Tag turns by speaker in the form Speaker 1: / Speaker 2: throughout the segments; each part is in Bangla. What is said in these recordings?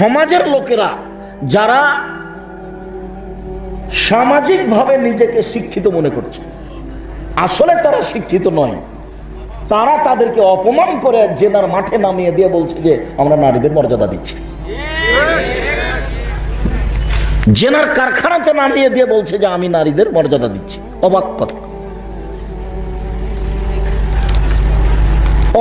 Speaker 1: সমাজের লোকেরা যারা সামাজিকভাবে নিজেকে শিক্ষিত মনে করছে, আসলে তারা শিক্ষিত নয়। তারা তাদেরকে অপমান করে জেনার মাঠে নামিয়ে দিয়ে বলছে যে আমরা নারীদের মর্যাদা দিচ্ছি। জেনার কারখানাতে নামিয়ে দিয়ে বলছে যে আমি নারীদের মর্যাদা দিচ্ছি। অবাক কথা।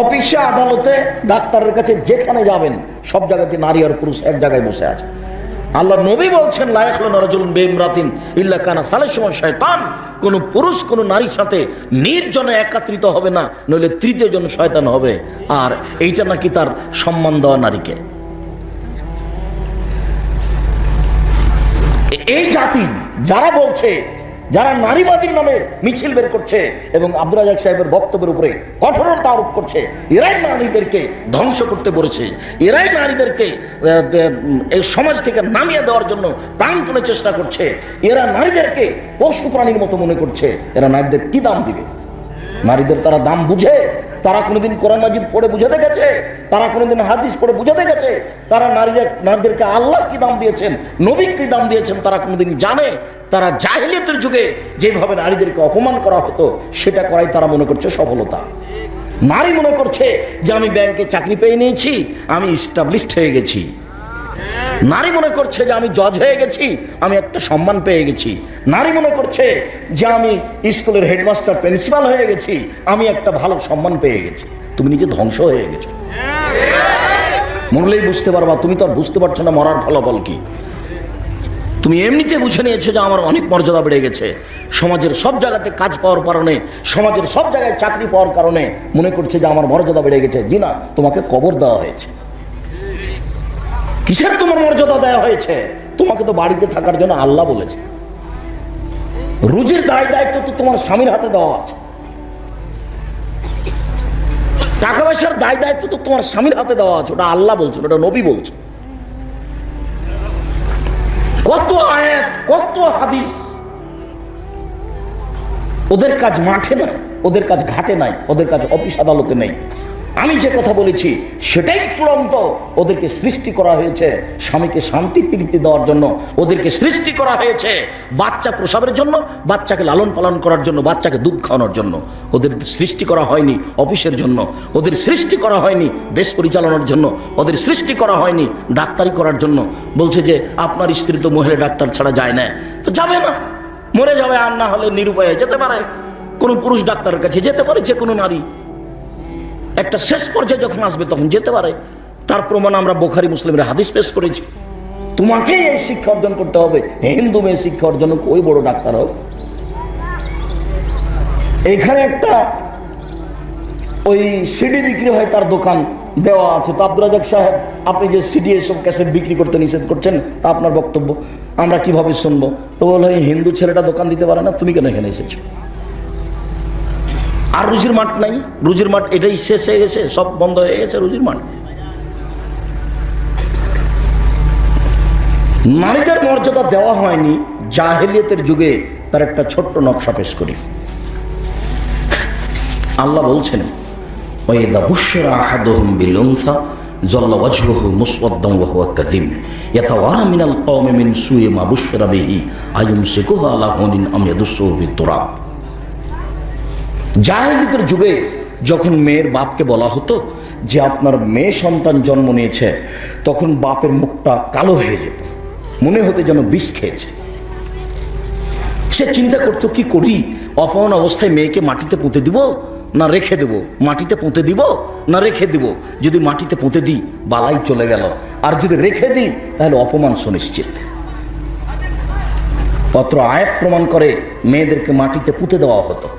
Speaker 1: অফিসে, আদালতে, ডাক্তারের কাছে যেখানে যাবেন সব জায়গাতে নারী আর পুরুষ এক জায়গায় বসে আছে। আল্লাহ নবী বলছেন লা ইয়াখলুনা রাজুলুন বিইমরাতিন ইল্লা কানা সালিসুহুমা শায়তান। কোন পুরুষ কোন নারীর সাথে নির্জনে একত্রিত হবে না, নইলে তৃতীয় জন শয়তান হবে। আর এইটা নাকি তার সম্মান দেওয়া নারীকে। এই জাতি যারা বলছে, যারা নারীবাদীর নামে মিছিল বের করছে এবং আব্দুর রাজ্জাক সাহেবের বক্তব্যের উপরে কঠোরতা আরোপ করছে, এরাই নারীদেরকে ধ্বংস করতে বলেছে। এরাই নারীদেরকে এই সমাজ থেকে নামিয়ে দেওয়ার জন্য প্রাণপণে চেষ্টা করছে। এরা নারীদেরকে পশু প্রাণীর মতো মনে করছে। এরা নারীদের কি দাম দিবে? নারীদের তারা দাম বুঝে? তারা কোনোদিন কোরআন মাজিদ পড়ে বুঝাতে গেছে? তারা কোনোদিন হাদিস পড়ে বুঝাতে গেছে? তারা নারীদেরকে আল্লাহ কি দাম দিয়েছেন, নবী কি দাম দিয়েছেন তারা কোনোদিন জানে? তারা জাহেলিয়াতের যুগে যেভাবে নারীদেরকে অপমান করা হতো সেটা করাই তারা মনে করছে সফলতা। নারী মনে করছে যে আমি ব্যাংকে চাকরি পেয়ে নিয়েছি, আমি এস্টাবলিশড হয়ে গেছি। নারী মনে করছে যে আমি জজ হয়ে গেছি, আমি একটা সম্মান পেয়ে গেছি। নারী মনে করছে যে আমি স্কুলের হেডমাস্টার, প্রিন্সিপাল হয়ে গেছি, আমি একটা ভালো সম্মান পেয়ে গেছি। তুমি নিজে ধ্বংস হয়ে গেছো। মরলেই বুঝতে পারবা। তুমি তো আর বুঝতে পারছো না মরার ফলাফল কি। তুমি এমনিতে বুঝে নিয়েছো যে আমার অনেক মর্যাদা বেড়ে গেছে। সমাজের সব জায়গাতে কাজ পাওয়ার কারণে, সমাজের সব জায়গায় চাকরি পাওয়ার কারণে মনে করছে যে আমার মর্যাদা বেড়ে গেছে। জি না, তোমাকে কবর দেওয়া হয়েছে। কিসের তোমার মর্যাদা দেওয়া হয়েছে? তোমাকে তো বাড়িতে থাকার জন্য আল্লাহ বলেছে। রুজির দায় দায়িত্ব তো তোমার স্বামীর হাতে দেওয়া আছে। টাকা পয়সার দায় দায়িত্ব তো তোমার স্বামীর হাতে দেওয়া আছে। ওটা আল্লাহ বলছে, ওটা নবী বলছে। কত আয়াত, কত হাদিস। ওদের কাজ মাঠে নয়, ওদের কাজ ঘাটে নাই, ওদের কাজ অফিস আদালতে নেই। আমি যে কথা বলেছি সেটাই চূড়ান্ত। ওদেরকে সৃষ্টি করা হয়েছে স্বামীকে শান্তি তৃপ্তি দেওয়ার জন্য। ওদেরকে সৃষ্টি করা হয়েছে বাচ্চা প্রসবের জন্য, বাচ্চাকে লালন পালন করার জন্য, বাচ্চাকে দুধ খাওয়ানোর জন্য। ওদের সৃষ্টি করা হয়নি অফিসের জন্য। ওদের সৃষ্টি করা হয়নি দেশ পরিচালনার জন্য। ওদের সৃষ্টি করা হয়নি ডাক্তারি করার জন্য। বলছে যে আপনার স্ত্রী তো মহিলা ডাক্তার ছাড়া যায় না, তো যাবে না, মরে যাবে। আর না হলে নিরুপায়ে যেতে পারে, কোনো পুরুষ ডাক্তারের কাছে যেতে পারে যে কোনো নারী। একটা শেষ পর্যায়ে যখন আসবে তখন যেতে পারে। তার প্রমাণ আমরা বুখারী মুসলিমের হাদিস পেশ করেছি। তোমাকেই এই শিক্ষা অর্জন করতে হবে। হিন্দু মেয়ে শিক্ষা অর্জন ওই বড় ডাক্তার হোক। এখানে একটা ওই সিডি বিক্রি হয়, তার দোকান দেওয়া আছে। তো আব্দুর রাজ্জাক সাহেব, আপনি যে সিডি এসব ক্যাসেট বিক্রি করতে নিষেধ করছেন, তা আপনার বক্তব্য আমরা কিভাবে শুনবো? তো বললো এই হিন্দু ছেলেটা দোকান দিতে পারে না, তুমি কেন এখানে এসেছো? আর রুজির মাঠ নাই? রুজির মাঠ এটাই শেষ হয়ে গেছে, সব বন্ধ হয়ে গেছে রুজির মাঠ। নারীদের মর্যাদা দেওয়া হয়নি জাহেলিয়াতের যুগে। তার একটা ছোট্ট নকশা পেশ করি। আল্লাহ বলছেন ওয়াইদা বুশরা আহাদুহুম বিল উনসা যাল্লা ওয়াজহুহু মুসওয়াদ্দান ওয়া হুয়া কাযীম ইয়াতাওয়ারা মিনাল কওমি মিন সুই মা বুশরা বিহি আয়ুমসিকুহু আলা হুনিন আম ইয়াদুসসুহু ফিত তুরাব। জাহেলিয়াতের যুগে যখন মেয়ের বাপকে বলা হতো যে আপনার মেয়ে সন্তান জন্ম নিয়েছে, তখন বাপের মুখটা কালো হয়ে যেত, মনে হতো যেন বিষ খেয়েছে। সে চিন্তা করতো কি করি, অপমান অবস্থায় মেয়েকে মাটিতে পুঁতে দিব না রেখে দেব, মাটিতে পুঁতে দিব না রেখে দিব। যদি মাটিতে পুঁতে দিই বালাই চলে গেল, আর যদি রেখে দিই তাহলে অপমান সুনিশ্চিত। অত্র আয়াত প্রমাণ করে মেয়েদেরকে মাটিতে পুঁতে দেওয়া হতো।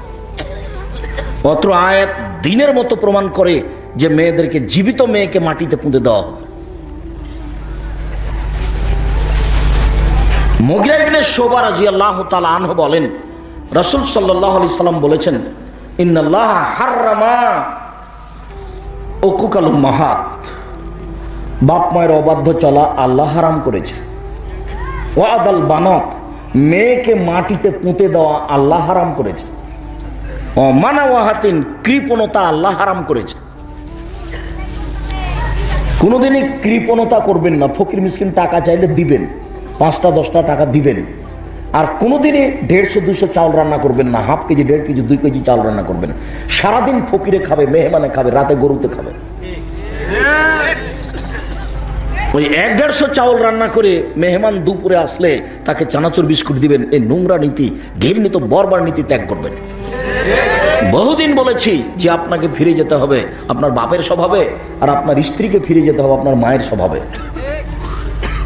Speaker 1: অত্র আয়াত দিনের মতো প্রমাণ করে যে মেয়েদেরকে, জীবিত মেয়েকে মাটিতে পুঁতে দেওয়া হতো। মুগিরা ইবনে শুবা রাদিয়াল্লাহু তাআলা আনহু বলেন, রাসূল সাল্লাল্লাহু আলাইহি সাল্লাম বলেছেন ইন্নাল্লাহা হাররামা উকুকাল উম্মাহাত, বাপ মায়ের অবাধ্য চলা আল্লাহ হারাম করেছে। ওয়াদাল বানাত, মেয়েকে মাটিতে পুঁতে দেওয়া আল্লাহ হারাম করেছে। মানাওয়াহাতিন, কৃপণতা আল্লাহ হারাম করেছে। কোনোদিনই কৃপণতা করবেন না। ফকির মিসকিন টাকা চাইলে দিবেন, 5টা 10টা টাকা দিবেন। আর কোনোদিনই 150-200 চাউল রান্না করবেন না, হাফ কেজি 1.5 কেজি 2 কেজি চাউল রান্না করবেন। সারাদিন ফকিরে খাবে, মেহমানে খাবে, রাতে গরুতে খাবে। ওই 1-150 চাউল রান্না করে মেহমান দুপুরে আসলে তাকে চানাচুর বিস্কুট দিবেন। এই নোংরা নীতি, ঘৃণিত বর্বর নীতি ত্যাগ করবেন। বহুদিন বলেছি যে আপনাকে ফিরে যেতে হবে আপনার বাপের স্বভাবে, আর আপনার স্ত্রীকে ফিরে যেতে হবে আপনার মায়ের স্বভাবে।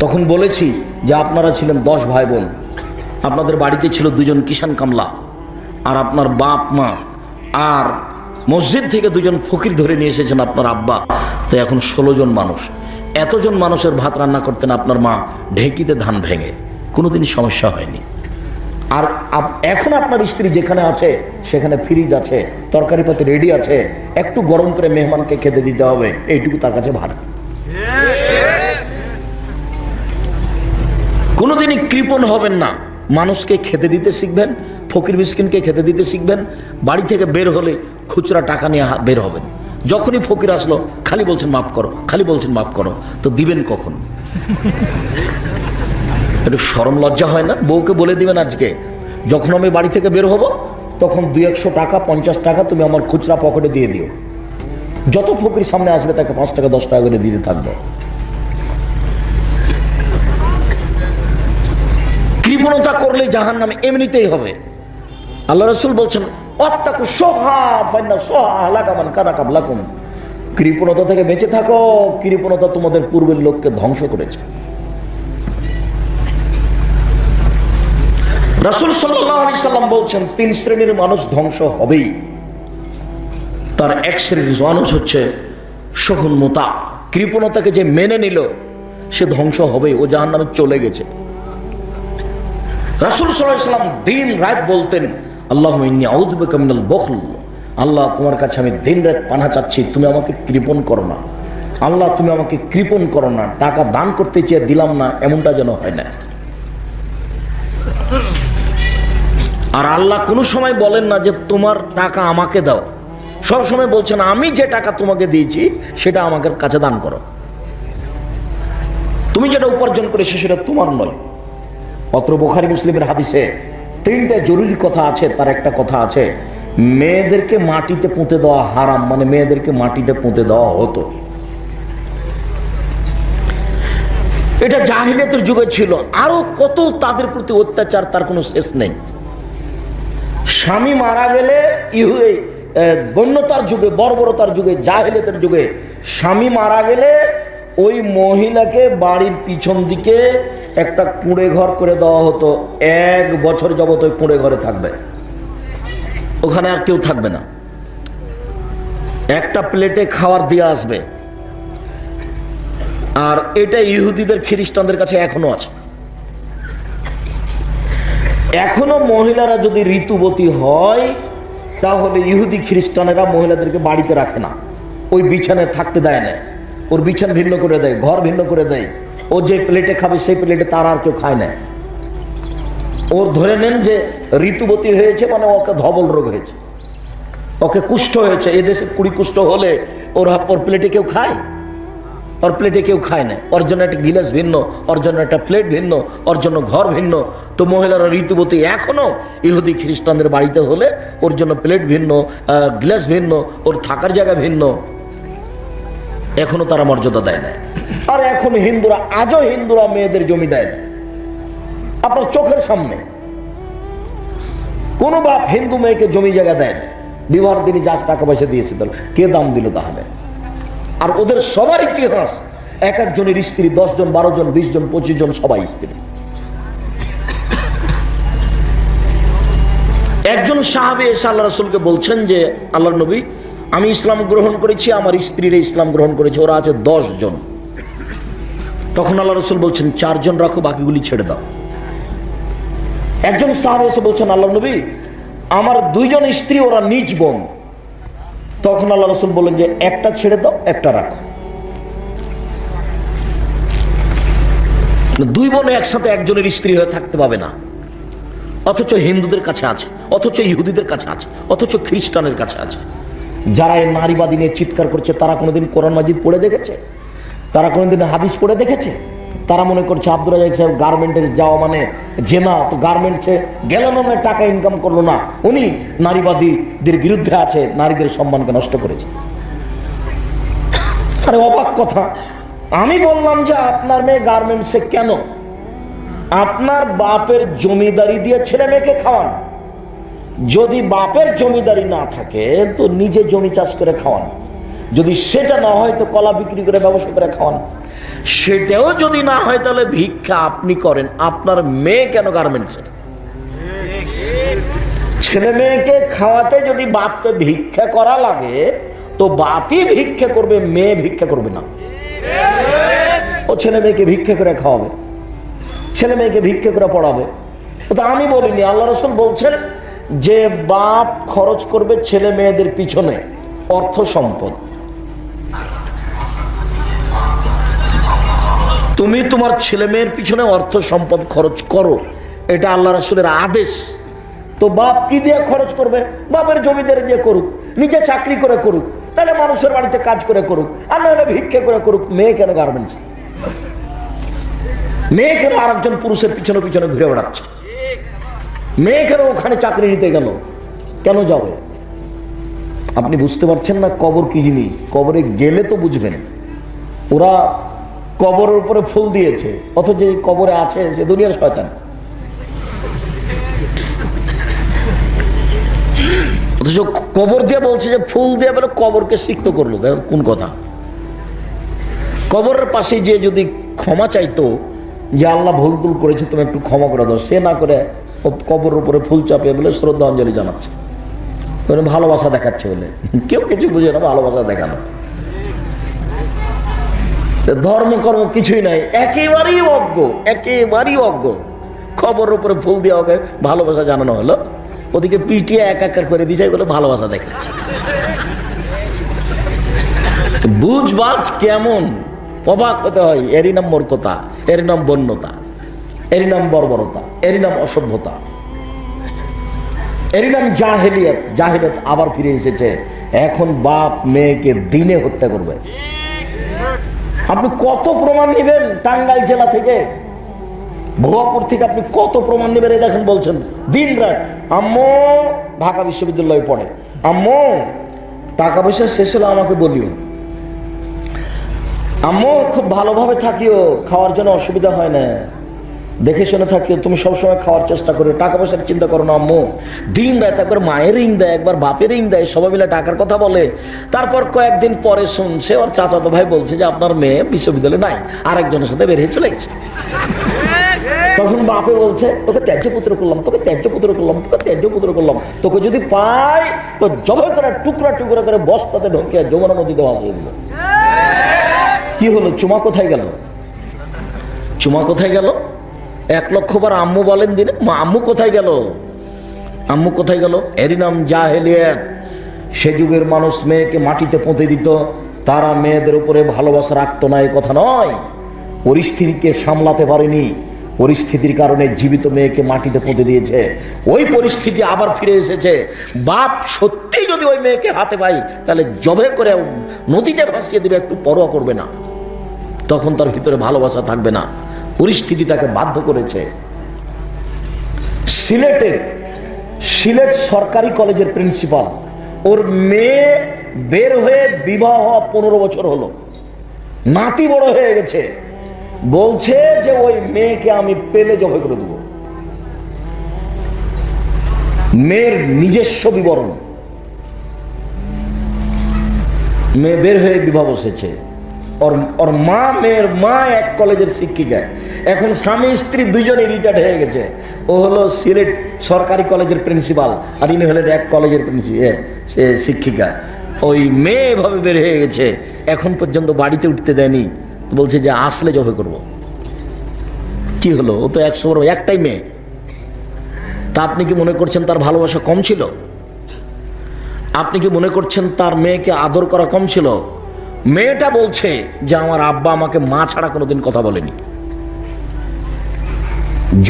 Speaker 1: তখন বলেছি যে আপনারা ছিলেন 10 ভাই বোন, আপনাদের বাড়িতে ছিল 2 জন কিষান কামলা, আর আপনার বাপ মা, আর মসজিদ থেকে 2 জন ফকির ধরে নিয়ে এসেছেন আপনার আব্বা। তো এখন 16 জন মানুষ। এতজন মানুষের ভাত রান্না করতেন আপনার মা ঢেঁকিতে ধান ভেঙে, কোনোদিনই সমস্যা হয়নি। আর এখন আপনার স্ত্রী যেখানে আছে সেখানে ফ্রিজ আছে, তরকারি পাতি রেডি আছে, একটু গরম করে মেহমানকে খেতে দিতে হবে, এইটুকু তার কাছে ভার। কোনোদিনই কৃপণ হবেন না। মানুষকে খেতে দিতে শিখবেন, ফকির মিসকিনকে খেতে দিতে শিখবেন। বাড়ি থেকে বের হলে খুচরা টাকা নিয়ে বের হবেন। যখনই ফকির আসলো খালি বলছেন মাফ করো, খালি বলছেন মাফ করো, তো দিবেন কখন? একটু শরম লজ্জা হয় না? বউকে বলে দিবেন আজকে যখন আমি বাড়ি থেকে বের হব তখন 200-100 টাকা 50 টাকা তুমি আমার খুচরা পকেটে দিয়ে দিও। যত ফকির সামনে আসবে তাকে 5 টাকা 10 টাকা করে দিতে থাকবে। কৃপণতা করলে জাহান্নামে এমনিতেই হবে। আল্লাহ রাসূল বলছেন ওয়াত্তাকু শুহা ফাইন্না শুহা আহলাকা মান কানা ক্বাবলাকুম। কৃপণতা থেকে বেঁচে থাকো, কৃপণতা তোমাদের পূর্বের লোককে ধ্বংস করেছে। রাসূল সাল্লাল্লাহু আলাইহি সাল্লাম বলছেন 3 শ্রেণীর মানুষ ধ্বংস হবেই। তার এক শ্রেণীর মানুষ হচ্ছে শহুন মুতা, কৃপণতাকে যে মেনে নিল সে ধ্বংস হবে, ও জাহান্নামে চলে গেছে। রাসূল সাল্লাল্লাহু আলাইহি সাল্লাম দিন রাত বলতেন আল্লাহুম্মা ইন্নী আউযু বিকা মিনাল বুখল, আল্লাহ তোমার কাছে আমি দিন রাত পানাহ চাচ্ছি, তুমি আমাকে কৃপণ করো না। আল্লাহ তুমি আমাকে কৃপণ করো না, টাকা দান করতে চেয়ে দিলাম না, এমনটা যেন হয় না। আর আল্লাহ কোনো সময় বলেন না যে তোমার টাকা আমাকে দাও, সব সময় বলছেন আমি যে টাকা তোমাকে দিয়েছি সেটা আমাকে কাছে দান করো। তুমি যেটা উপার্জন করেছো সেটা তোমার নয়। পত্র বুখারী মুসলিমের হাদিসে 3টা জরুরি কথা আছে, তার একটা কথা আছে মেয়েদেরকে মাটিতে পুঁতে দেওয়া হারাম, মানে মেয়েদেরকে মাটিতে পুঁতে দেওয়া হতো। এটা জাহিলিয়াতের যুগে ছিল। আরো কত তাদের প্রতি অত্যাচার, তার কোনো শেষ নেই। স্বামী মারা গেলে বন্যতার যুগে, বর্বরতার যুগে, জাহিলিয়াতের যুগে স্বামী মারা গেলে ওই মহিলাকে বাড়ির পিছন দিকে একটা কুঁড়ে ঘর করে দেওয়া হতো। 1 বছর যাবত ওই কুঁড়ে ঘরে থাকবে, ওখানে আর কেউ থাকবে না। একটা প্লেটে খাবার দিয়ে আসবে। আর এটা ইহুদিদের খ্রিস্টানদের কাছে এখনো আছে। এখনো মহিলারা যদি ঋতুবতী হয় তাহলে ইহুদি খ্রিস্টানেরা মহিলাদেরকে বাড়িতে রাখে না, ওই বিছানায় থাকতে দেয় না, ওর বিছানা ভিন্ন করে দেয়, ঘর ভিন্ন করে দেয়। ও যে প্লেটে খাবে সেই প্লেটে তার আর কেউ খায় না। ওর ধরে নেন যে ঋতুবতী হয়েছে মানে ওকে ধবল রোগ হয়েছে, ওকে কুষ্ঠ হয়েছে। এদেশে 20 কুষ্ঠ হলে ওর প্লেটে কেউ খায়? ওর প্লেটে কেউ খায় না। ওর জন্য একটা গিলাস ভিন্ন, ওর জন্য একটা প্লেট ভিন্ন, ওর জন্য ঘর ভিন্ন। তো মহিলারা ঋতুবতী এখনো ইহুদি খ্রিস্টানদের বাড়িতে হলে ওর জন্য প্লেট ভিন্ন, গ্লাস ভিন্ন, ওর থাকার জায়গা ভিন্ন। এখনো তারা মর্যাদা দেয় না। আর এখন হিন্দুরা, আজও হিন্দুরা মেয়েদের জমি দেয় না। আপনার চোখের সামনে কোনো বাপ হিন্দু মেয়েকে জমি জায়গা দেয় না। বিবাহের দিনই যা টাকা পয়সা দিয়েছে তাহলে কে দাম দিল তাহলে? আর ওদের সবার ইতিহাস, এক একজনের স্ত্রী 10 জন 12 জন 20 জন 25 জন সবাই স্ত্রী। একজন সাহাবী এসে আল্লাহ রাসূলকে বলছেন যে আল্লাহর নবী, আমি ইসলাম গ্রহণ করেছি, আমার স্ত্রীরা ইসলাম গ্রহণ করেছে, ওরা আছে 10 জন। তখন আল্লাহ রাসূল বলছেন 4 জন রাখো, বাকিগুলি ছেড়ে দাও। একজন সাহাবী এসে বলছেন আল্লাহর নবী, আমার 2 জন স্ত্রী, ওরা নিজ বোন। তখন আল্লাহ রাসূল বললেন যে একটা ছেড়ে দাও, একটা রাখো। 2 বোন একসাথে একজনের স্ত্রী হয়ে থাকতে পাবে না। অথচ হিন্দুদের কাছে আছে, অথচ ইহুদিদের কাছে আছে, অথচ খ্রিস্টানের কাছে আছে। যারা এই নারীবাদী নিয়ে চিৎকার করছে তারা কোনোদিন কোরআন মাজিদ পড়ে দেখেছে? তারা কোনোদিন হাদিস পড়ে দেখেছে? তারা মনে করছে আব্দুর রাজ্জাক সাহেব গার্মেন্টে যাওয়া মানে জেনা, তো গার্মেন্টসে গেল না, টাকা ইনকাম করলো না, উনি নারীবাদীদের বিরুদ্ধে আছে, নারীদের সম্মানকে নষ্ট করেছে। আরে অবাক কথা। আমি বললাম যে আপনার মেয়ে গার্মেন্টসে কেন? আপনার বাপের জমিদারি দিয়ে ছেলে মেয়েকে খাওয়ান। যদি বাপের জমিদারি না থাকে তো নিজে জমি চাষ করে খাওয়ান। যদি সেটা না হয় তো কলা বিক্রি করে ব্যবসা করে খাওয়ান। সেটাও যদি না হয় তাহলে ভিক্ষা আপনি করেন। আপনার মেয়ে কেন গার্মেন্টসে? ছেলে মেয়েকে খাওয়াতে যদি বাপকে ভিক্ষা করা লাগে তো বাপই ভিক্ষা করবে, মেয়ে ভিক্ষা করবে না। ও ছেলে মেয়েকে ভিক্ষা করে খাওয়াবে, ছেলে মেয়েকে ভিক্ষা করে পড়াবে। তো আমি বলিনি, আল্লাহ রাসূল বলছেন যে বাপ খরচ করবে ছেলে মেয়েদের পিছনে অর্থ সম্পদ। তুমি তোমার ছেলে মেয়ের পিছনে অর্থ সম্পদ খরচ করো, এটা আল্লাহ রাসূলের আদেশ। তো বাপ কি দিয়ে খরচ করবে? বাপের জমিদারি দিয়ে করুক, নিজে চাকরি করে করুক, তাহলে মানুষের বাড়িতে কাজ করে করুক, আর নাহলে ভিক্ষা করে করুক। মেয়ে কেন গার্মেন্টস? মেয়ে কেন আরেকজন পুরুষের পিছনে পিছনে ঘুরে বেড়াচ্ছে? মেয়ে কেন ওখানে চাকরি নিতে গেল? কেন যাবে? আপনি বুঝতে পারছেন না কবর কি জিনিস? কবরে গেলে তো বুঝবেন। ওরা কবরের উপরে ফুল দিয়েছে, অথচ যে কবরে আছে সে দুনিয়ার শয়তান। অথচ কবর দিয়ে বলছে যে ফুল দিয়ে বলে কবরকে সিক্ত করলো। কোন কথা? কবরের পাশে যে যদি ক্ষমা চাইতো যে আল্লাহ ভুল তুল করেছে, তুমি একটু ক্ষমা করে দাও, সে না করে ও কবরের উপরে ফুল চাপিয়ে বলে শ্রদ্ধা অঞ্জলি জানাচ্ছে, ভালোবাসা দেখাচ্ছে বলে। কেউ কিছু বুঝে না, ভালোবাসা দেখানো। ধর্মকর্ম কিছুই নাই, একেবারেই অজ্ঞ, একেবারেই অজ্ঞ। কবরের উপরে ফুল দিয়ে ওকে ভালোবাসা জানানো হলো, ওদিকে পিটিয়ে একাকার করে দিয়েছে, এগুলো ভালোবাসা দেখাচ্ছে। বুঝবাজ কেমন, অবাক হতে হয়। এরই নাম মূর্খতা, এরই নাম বন্যতা, এরই নাম বর্বরতা, এরই নাম অসভ্যতা, এরই নাম জাহেলিয়াত। জাহেলিয়াত আবার ফিরে এসেছে। এখন বাপ মেয়েকে দিনে হত্যা করবে। আপনি কত প্রমাণ নেবেন? টাঙ্গাইল জেলা থেকে, ভুয়াপুর থেকে আপনি কত প্রমাণ নেবেন? এই দেখেন বলছেন দিন রাত, আম্মু ঢাকা বিশ্ববিদ্যালয়ে পড়ে, আম্মু টাকা পয়সা শেষ হলে আমাকে বলিও, আম্মু খুব ভালোভাবে থাকিও, খাওয়ার জন্য অসুবিধা হয় না, দেখে শুনে থাকিও, তুমি সবসময় খাওয়ার চেষ্টা করো, টাকা পয়সার চিন্তা করো না আম্মু। দিন রাত একবার মায়ের রিং দেয়, একবার বাপের রিং দেয়, সবাই মিলে টাকার কথা বলে। তারপর কয়েকদিন পরে শুনছে ওর চাচাতো ভাই বলছে যে আপনার মেয়ে বিশ্ববিদ্যালয়ে নাই, আরেকজনের সাথে বের হয়ে চলে গেছে। তখন বাপে বলছে তোকে ত্যায্য পুত্র করলাম, তোকে ত্যায্য পুত্র করলাম, তোকে ত্যায্য পুত্র করলাম, তোকে যদি পাই তো জবাই করে টুকরা টুকরা করে বস্তাতে ঢোকে যমুনা নদীতে ভাসিয়ে দিল। কি হলো? চুমা কোথায় গেল? চুমা কোথায় গেল? 1,00,000 বার আম্মু বলেন দিনে, আম্মু কোথায় গেল? আম্মু কোথায় গেল? এরই নাম জাহেলিয়াত। সে যুগের মানুষ মেয়েকে মাটিতে পুঁতে দিত, তারা মেয়েদের উপরে ভালোবাসা রাখতো না, এ কথা নয়। পরিস্থিতিকে সামলাতে পারেনি, পরিস্থিতির কারণে জীবিত মেয়েকে মাটিতে পুঁতে দিয়েছে। ওই পরিস্থিতি আবার ফিরে এসেছে। বাপ সত্যি যদি ওই মেয়েকে হাতে পাই তাহলে জবে করে নদীতে ভাসিয়ে দেবে, একটু পরোয়া করবে না, তখন তার ভিতরে ভালোবাসা থাকবে না। পরিস্থিতি তাকে বাধ্য করেছে। সিলেট সরকারি কলেজের প্রিন্সিপাল, ওর মেয়ে বের হয়ে বিবাহ হওয়া 15 বছর হলো, নাতি বড় হয়ে গেছে, বলছে যে ওই মেয়েকে আমি পেলে জবাই করে দেব। মেয়ের নিজস্ব বিবরণ, মেয়ে বের হয়ে বিবাহ বসেছে। ওর মা, মেয়ের মা এক কলেজের শিক্ষিকা, এখন স্বামী স্ত্রী দুজনেই রিটায়ার্ড হয়ে গেছে। ও হলো সিলেট সরকারি কলেজের প্রিন্সিপাল, আর ইনি হলেন এক কলেজের শিক্ষিকা। ওই মেয়ে এভাবে বের হয়ে গেছে, এখন পর্যন্ত বাড়িতে উঠতে দেয়নি, বলছে যে আসলে জবাই করব। কি হলো? ও তো 100 বড়, একটাই মেয়ে। তা আপনি কি মনে করছেন তার ভালোবাসা কম ছিল? আপনি কি মনে করছেন তার মেয়েকে আদর করা কম ছিল? মেয়েটা বলছে যে আমার আব্বা আমাকে মা ছাড়া কোনোদিন কথা বলেনি,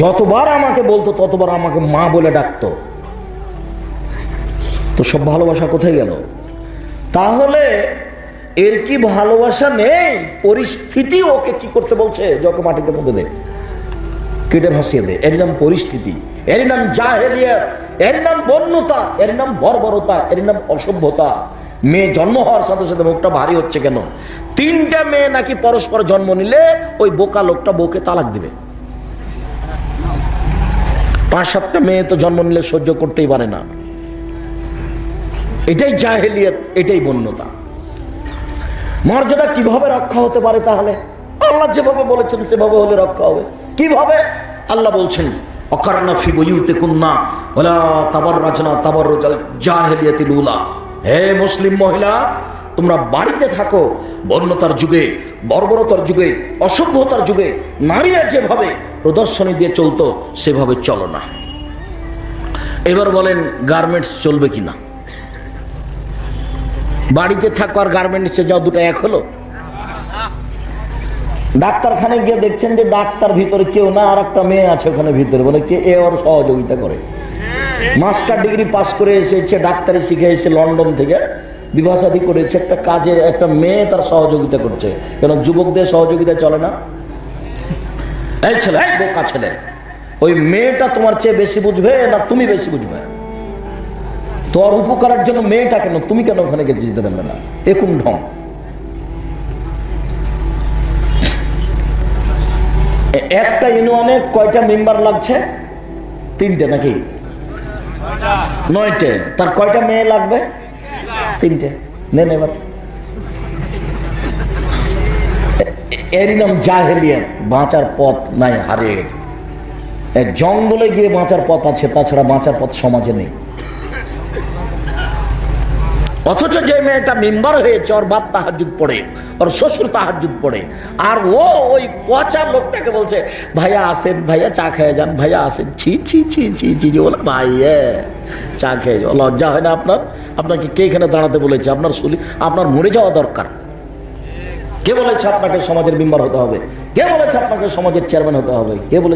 Speaker 1: যতবার আমাকে বলতো ততবার আমাকে মা বলে ডাকতো। তো সব ভালোবাসা কোথায় গেল? তাহলে এর কি ভালোবাসা নেই? পরিস্থিতি ওকে কি করতে বলছে? যে ওকে মাটিতে মধ্যে দে, কেটে ভাসিয়ে দে। এর নাম পরিস্থিতি, এর নাম জাহেলিয়াত, এর নাম বন্যতা, এর নাম বর্বরতা, এর নাম অসভ্যতা। মেয়ে জন্ম হওয়ার সাথে সাথে মুখটা ভারী হচ্ছে কেন? 3টা মেয়ে নাকি পরস্পর জন্ম নিলে ওই বোকা লোকটা বউকে তালাক দিবে। 5-7টা মেয়ে তো জন্ম নিলে সহ্য করতেই পারে না। এটাই জাহেলিয়াত, এটাই বন্যতা। মর্যাদা কিভাবে রক্ষা হতে পারে? তাহলে আল্লাহ যেভাবে বলেছেন সেভাবে হলে রক্ষা হবে। কিভাবে? আল্লাহ বলছেন অকারনা ফি বুয়ুতিকুন্না ওয়ালা তাবাররাজনা তাবাররুজাল জাহিলিয়াতিল উলা। হে মুসলিম মহিলা, তোমরা বাড়িতে থাকো। বন্যতার যুগে, বর্বরতার যুগে, অসভ্যতার যুগে নারীরা যেভাবে প্রদর্শনী দিয়ে চলতো সেভাবে চলো না। এবার বলেন গার্মেন্টস চলবে কিনা? বাড়িতে থাকো আর গার্মেন্টসে যাও, দুটো এক হলো? ডাক্তারখানে গিয়ে দেখছেন যে ডাক্তার ভিতরে কেউ না, আর একটা মেয়ে আছে ওখানে ভিতরে, বলে কে? এ ওর সহযোগিতা করে। মাস্টার ডিগ্রি পাস করে এসেছে, ডাক্তারি শিখে এসে লন্ডন থেকে, বিবাহ-শাদী করেছে, একটা কাজের একটা মেয়ে তার সহযোগিতা করছে। কেন যুবকদের সহযোগিতা চলে না? এই ছেলে, এই বোকা ছেলে, ওই মেয়েটা তোমার চেয়ে বেশি বুঝবে না তুমি বেশি বুঝবে? তোর উপকারের জন্য মেয়েটা কেন, তুমি কেন ওখানে গিয়ে যেতে পারবে না? একুন ঢং। একটা ইউনিয়নে কয়টা মেম্বার লাগছে? 3টে নাকি 9টে? তার কয়টা মেয়ে লাগবে? 3টে। নেন এবার। এরই নাম জাহেলিয়াত। বাঁচার পথ নাই, হারিয়ে গেছে। জঙ্গলে গিয়ে বাঁচার পথ আছে, তাছাড়া বাঁচার পথ সমাজে নেই। অথচ যে মেয়েটা মেম্বার হয়েছে, ওর বাপ তাহাজ্জুদ পড়ে, ওর শ্বশুর তাহাজ্জুদ পড়ে, আর ও ওই পচা লোকটাকে বলছে ভাইয়া আসেন, ভাইয়া চা খেয়ে যান, ভাইয়া আসেন। ছি ছি ছি ছি ছি ছি, বলে ভাই চা খেয়ে যাও। লজ্জা হয় না আপনার? আপনাকে কে এখানে দাঁড়াতে বলেছে? আপনার মরে যাওয়া দরকার। কে বলেছে আপনাকে সমাজের মেম্বার হতে হবে? কে বলেছে আপনাকে সমাজের চেয়ারম্যান হতে হবে? কে বলে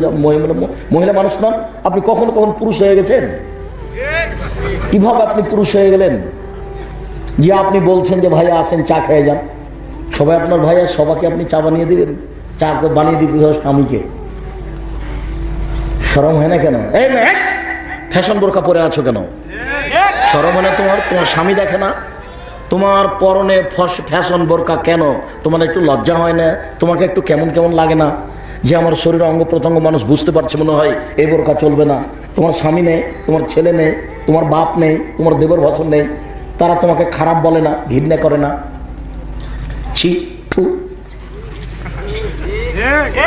Speaker 1: মহিলা মানুষ নন? আপনি কখন কখন পুরুষ হয়ে গেছেন? কিভাবে আপনি পুরুষ হয়ে গেলেন যে আপনি বলছেন যে ভাইয়া আসেন চা খেয়ে যান? সবাই আপনার ভাইয়া, সবাইকে আপনি চা বানিয়ে দিবেন? চা বানিয়ে দিতে হবে স্বামীকে। শরম হয় না কেন? এই মেয়ে, ফ্যাশন বোরকা পরে আছো কেন? শরম হয় না তোমার? তোমার স্বামী দেখে না? তোমার পরনে ফ্যাশন বোরকা কেন? তোমার একটু লজ্জা হয় না? তোমাকে একটু কেমন কেমন লাগে না? যে আমার শরীরের অঙ্গ প্রত্যঙ্গ মানুষ বুঝতে পারছে, মনে হয় এই বোরকা চলবে না। তোমার স্বামী নেই, তোমার ছেলে নেই, তোমার বাপ নেই, তোমার দেবর ভাষণ নেই, তারা তোমাকে খারাপ বলে না, ঘৃণা করে না? ছি, ফু।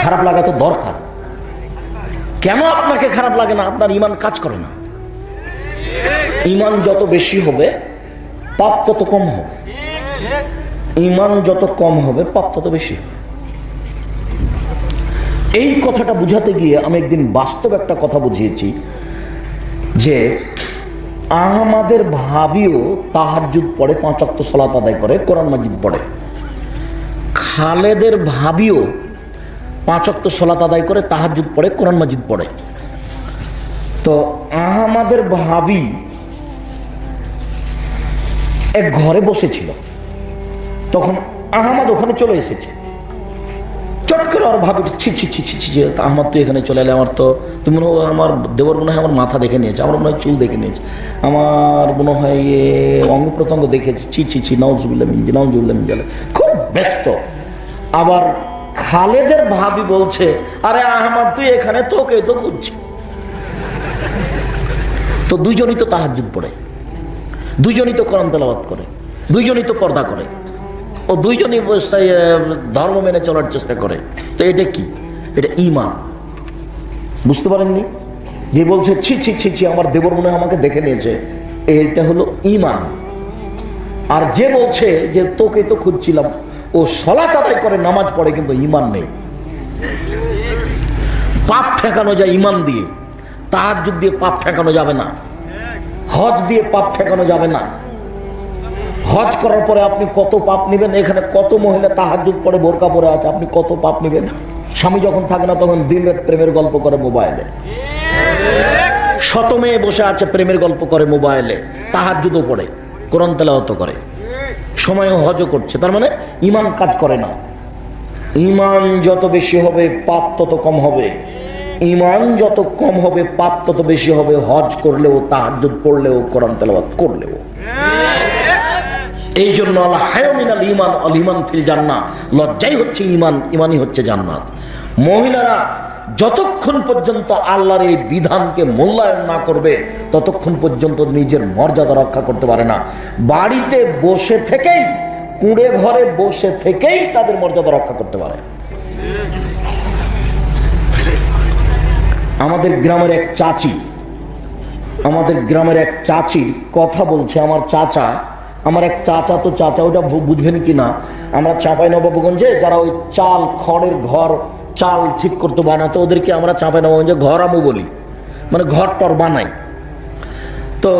Speaker 1: খারাপ লাগা তো দরকার। কেন আপনাকে খারাপ লাগে না? আপনার ঈমান কাজ করে না। ঈমান যত বেশি হবে পাপ তত কম হবে। ঈমান যত কম হবে পাপ তত বেশি হবে। এই কথাটা বুঝাতে গিয়ে আমি একদিন বাস্তব একটা কথা বুঝিয়েছি যে আমাদের ভাবিও তাহাজ্জুদ পড়ে, 5 ওয়াক্ত সালাত আদায় করে, কোরআন মাজিদ পড়ে। খালেদের ভাবিও 5 ওয়াক্ত সালাত আদায় করে, তাহাজ্জুদ পড়ে, কোরআন মাজিদ পড়ে। তো আমাদের ভাবি এক ঘরে বসেছিল, তখন আহমদ ওখানে চলে এসেছে। চট করে ওর ভাবি ছি ছি ছি ছি ছি, আহমদ তুই এখানে চলে এলে, আমার তো তুমি মনে হয় আমার দেবর মনে হয় আমার মাথা দেখে নিয়েছে, আমার মনে হয় চুল দেখে নিয়েছে, আমার মনে হয় অঙ্গ প্রত্যঙ্গ দেখেছে, ছি ছি ছি, নাউজুবিল্লাহ মিন জালিক। খুব ব্যস্ত। আবার খালেদের ভাবি বলছে আরে আহমদ তুই এখানে, তোকে তো খুঁজছে। তো দুইজনই তো তাহাজ্জুদ পড়ে, দুইজনই তো কোরআন তেলাওয়াত করে, দুইজনই তো পর্দা করে, ও দুইজনই ধর্ম মেনে চলার চেষ্টা করে। তো এটা কি? এটা ঈমান। বুঝতে পারেননি? যে বলছে ছি ছি ছি ছি, আমার দেবর মনে হয় আমাকে দেখে নিয়েছে, এটা হলো ঈমান। আর যে বলছে যে তোকে তো খুঁজছিলাম, ও সালাত আদায় করে, নামাজ পড়ে, কিন্তু ঈমান নেই। পাপ ঠেকানো যায় ঈমান দিয়ে, তাহাজ্জুদ দিয়ে পাপ ঠেকানো যাবে না, হজ দিয়ে পাপ ঠেকানো যাবে না। হজ করার পরে আপনি কত পাপ নেবেন? এখানে কত মহিলা তাহাজ্জুদ পড়ে, বোরকা পরে আছে, আপনি কত পাপ নেবেন? স্বামী যখন থাকে না তখন দিন রাত প্রেমের গল্প করে মোবাইলে, শত মেয়ে বসে আছে প্রেমের গল্প করে মোবাইলে, তাহাজ্জুদও পড়ে, কোরআন তেলাওয়াত করে, সময়ে হজও করছে, তার মানে ইমান কাজ করে না। ইমান যত বেশি হবে পাপ তত কম হবে, ইমান যত কম হবে পাপ তত বেশি হবে। হজ করলেও, তাহাজ্জুদ পড়লেও, কোরআন তেলাওয়াত করলেও। এই জন্য আল্লাহ হায়মিনাল ইমান আল ইমান ফিল জান্নাহ, লজ্জাই হচ্ছে ইমান, ইমানই হচ্ছে জান্নাত। মহিলারা যতক্ষণ পর্যন্ত আল্লাহর এই বিধানকে মূল্যায়ন না করবে ততক্ষণ পর্যন্ত নিজের মর্যাদা রক্ষা করতে পারে না। বাড়িতে বসে থেকেই, কুঁড়ে ঘরে বসে থেকেই তাদের মর্যাদা রক্ষা করতে পারে। আমাদের গ্রামের এক চাচির কথা বলছে। আমার এক চাচা তো চাচা, ওটা বুঝবেন কি না, আমরা চাঁপাইনবাবগঞ্জে যারা ওই চাল খড়ের ঘর, চাল ঠিক করতে বানাতো, ওদেরকে আমরা চাঁপাইনবাবগঞ্জে ঘরামু বলি, মানে ঘর টর বানাই। তো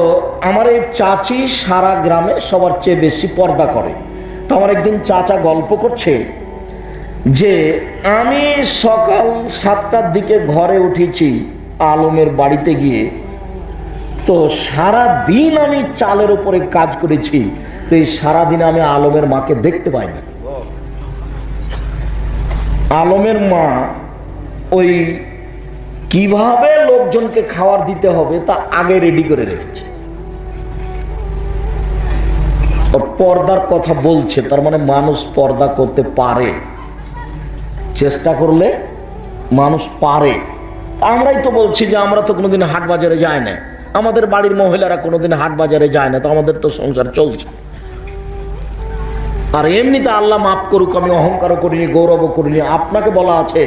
Speaker 1: আমার এই চাচি সারা গ্রামে সবার চেয়ে বেশি পর্দা করে। তো আমার একদিন চাচা গল্প করছে যে আমি সকাল 7টার দিকে ঘরে উঠেছি আলমের বাড়িতে গিয়ে, তো সারা দিন আমি চালের উপরে কাজ করেছি, তো এই সারাদিনে আমি আলমের মাকে দেখতে পাইনি। আলমের মা ওই কিভাবে লোকজনকে খাবার দিতে হবে তা আগে রেডি করে রেখেছে। পর্দার কথা বলছে, তার মানে মানুষ পর্দা করতে পারে, চেষ্টা করলে মানুষ পারে। আমরাই তো বলছি যে আমরা তো কোনোদিন হাট বাজারে যাই না, আমাদের বাড়ির মহিলারা কোনোদিন হাট বাজারে যায় না, তো আমাদের তো সংসার চলছে। আর এমনিতে আল্লাহ মাফ করুক, আমি অহংকারও করিনি, গৌরবও করিনি। আপনাকে বলা আছে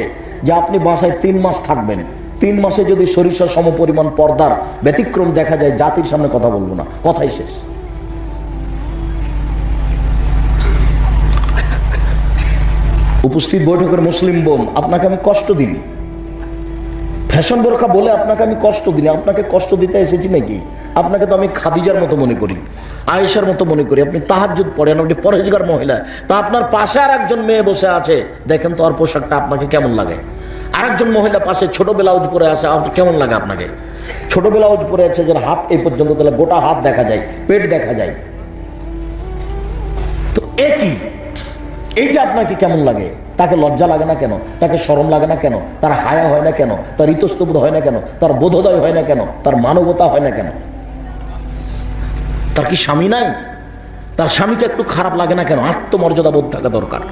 Speaker 1: যে আপনি বাসায় 3 মাস থাকবেন, 3 মাসে যদি সরিষা সমপরিমাণ পর্দার ব্যতিক্রম দেখা যায়, জাতির সামনে কথা বলবো না, কথাই শেষ। উপস্থিত বৈঠকের মুসলিম বোন, আপনাকে আমি কষ্ট দিইনি, ফ্যাশন বোরখা বলে আপনাকে আমি কষ্ট দিইনি। আপনাকে কষ্ট দিতে এসেছি নাকি? আপনাকে তো আমি খাদিজার মতো মনে করি, আয়েশার মতো মনে করি। আপনি তাহাজ্জুদ পড়েন, আপনি পরহেজগার মহিলা। তা আপনার পাশে আর একজন মেয়ে বসে আছে, দেখেন তো আর পোশাকটা আপনাকে কেমন লাগে। আরেকজন মহিলা পাশে ছোট ব্লাউজ পরে আছে, কেমন লাগে আপনাকে? ছোট ব্লাউজ পরে আছে, যার হাত এই পর্যন্ত, তাহলে গোটা হাত দেখা যায়, পেট দেখা যায়। তো একই, এইটা আপনাকে কেমন লাগে? তাকে লজ্জা লাগে না কেন? তাকে শরম লাগে না কেন? তার হায়া হয় না কেন? তার ইতস্তবোধ হয় না কেন? তার বোধোদয় হয় না কেন? তার মানবতা হয় না কেন? তার কি স্বামী নাই? তার স্বামীকে একটু খারাপ লাগে না কেন? আত্মমর্যাদা বোধ থাকা দরকার।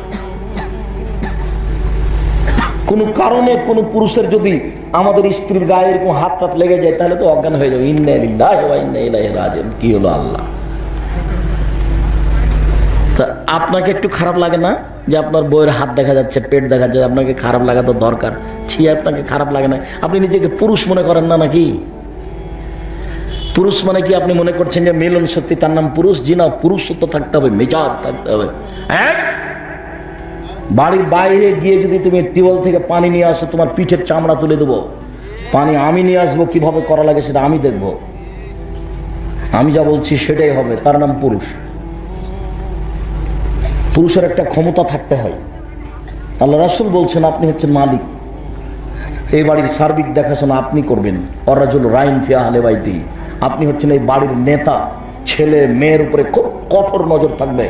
Speaker 1: কোনো কারণে কোনো পুরুষের যদি আমাদের স্ত্রীর গায়ে এরকম হাত টাত লেগে যায়, তাহলে তো অজ্ঞান হয়ে যাবে। ইন্না লিল্লাহি ওয়া ইন্না ইলাইহি রাজিউন। কি হলো আল্লাহ? তা আপনাকে একটু খারাপ লাগে না যে আপনার বইয়ের হাত দেখা যাচ্ছে, পেট দেখা যাচ্ছে? আপনাকে খারাপ লাগা তো দরকার। আপনাকে খারাপ লাগে না? আপনি নিজেকে পুরুষ মনে করেন না নাকি? পুরুষ মানে কি আপনি মনে করছেন যে মিলন শক্তি তার নাম পুরুষ? জি না, পুরুষত্ব থাকতে হবে, মেজাজ থাকতে হবে। বাড়ির বাইরে গিয়ে যদি তুমি টিউবওয়েল থেকে পানি নিয়ে আসো, তোমার পিঠের চামড়া তুলে দেবো। পানি আমি নিয়ে আসবো, কিভাবে করা লাগে সেটা আমি দেখবো। আমি যা বলছি সেটাই হবে, তার নাম পুরুষ। পুরুষের একটা ক্ষমতা থাকতে হয়। আল্লাহ রাসূল বলছেন আপনি হচ্ছেন মালিক, এই বাড়ির সার্বিক দেখাশোনা আপনি করবেন। আর-রাজুলু রাইন ফি আহলি বাইতি, আপনি হচ্ছেন এই বাড়ির নেতা। ছেলে মেয়ের উপরে খুব কঠোর নজর থাকবে।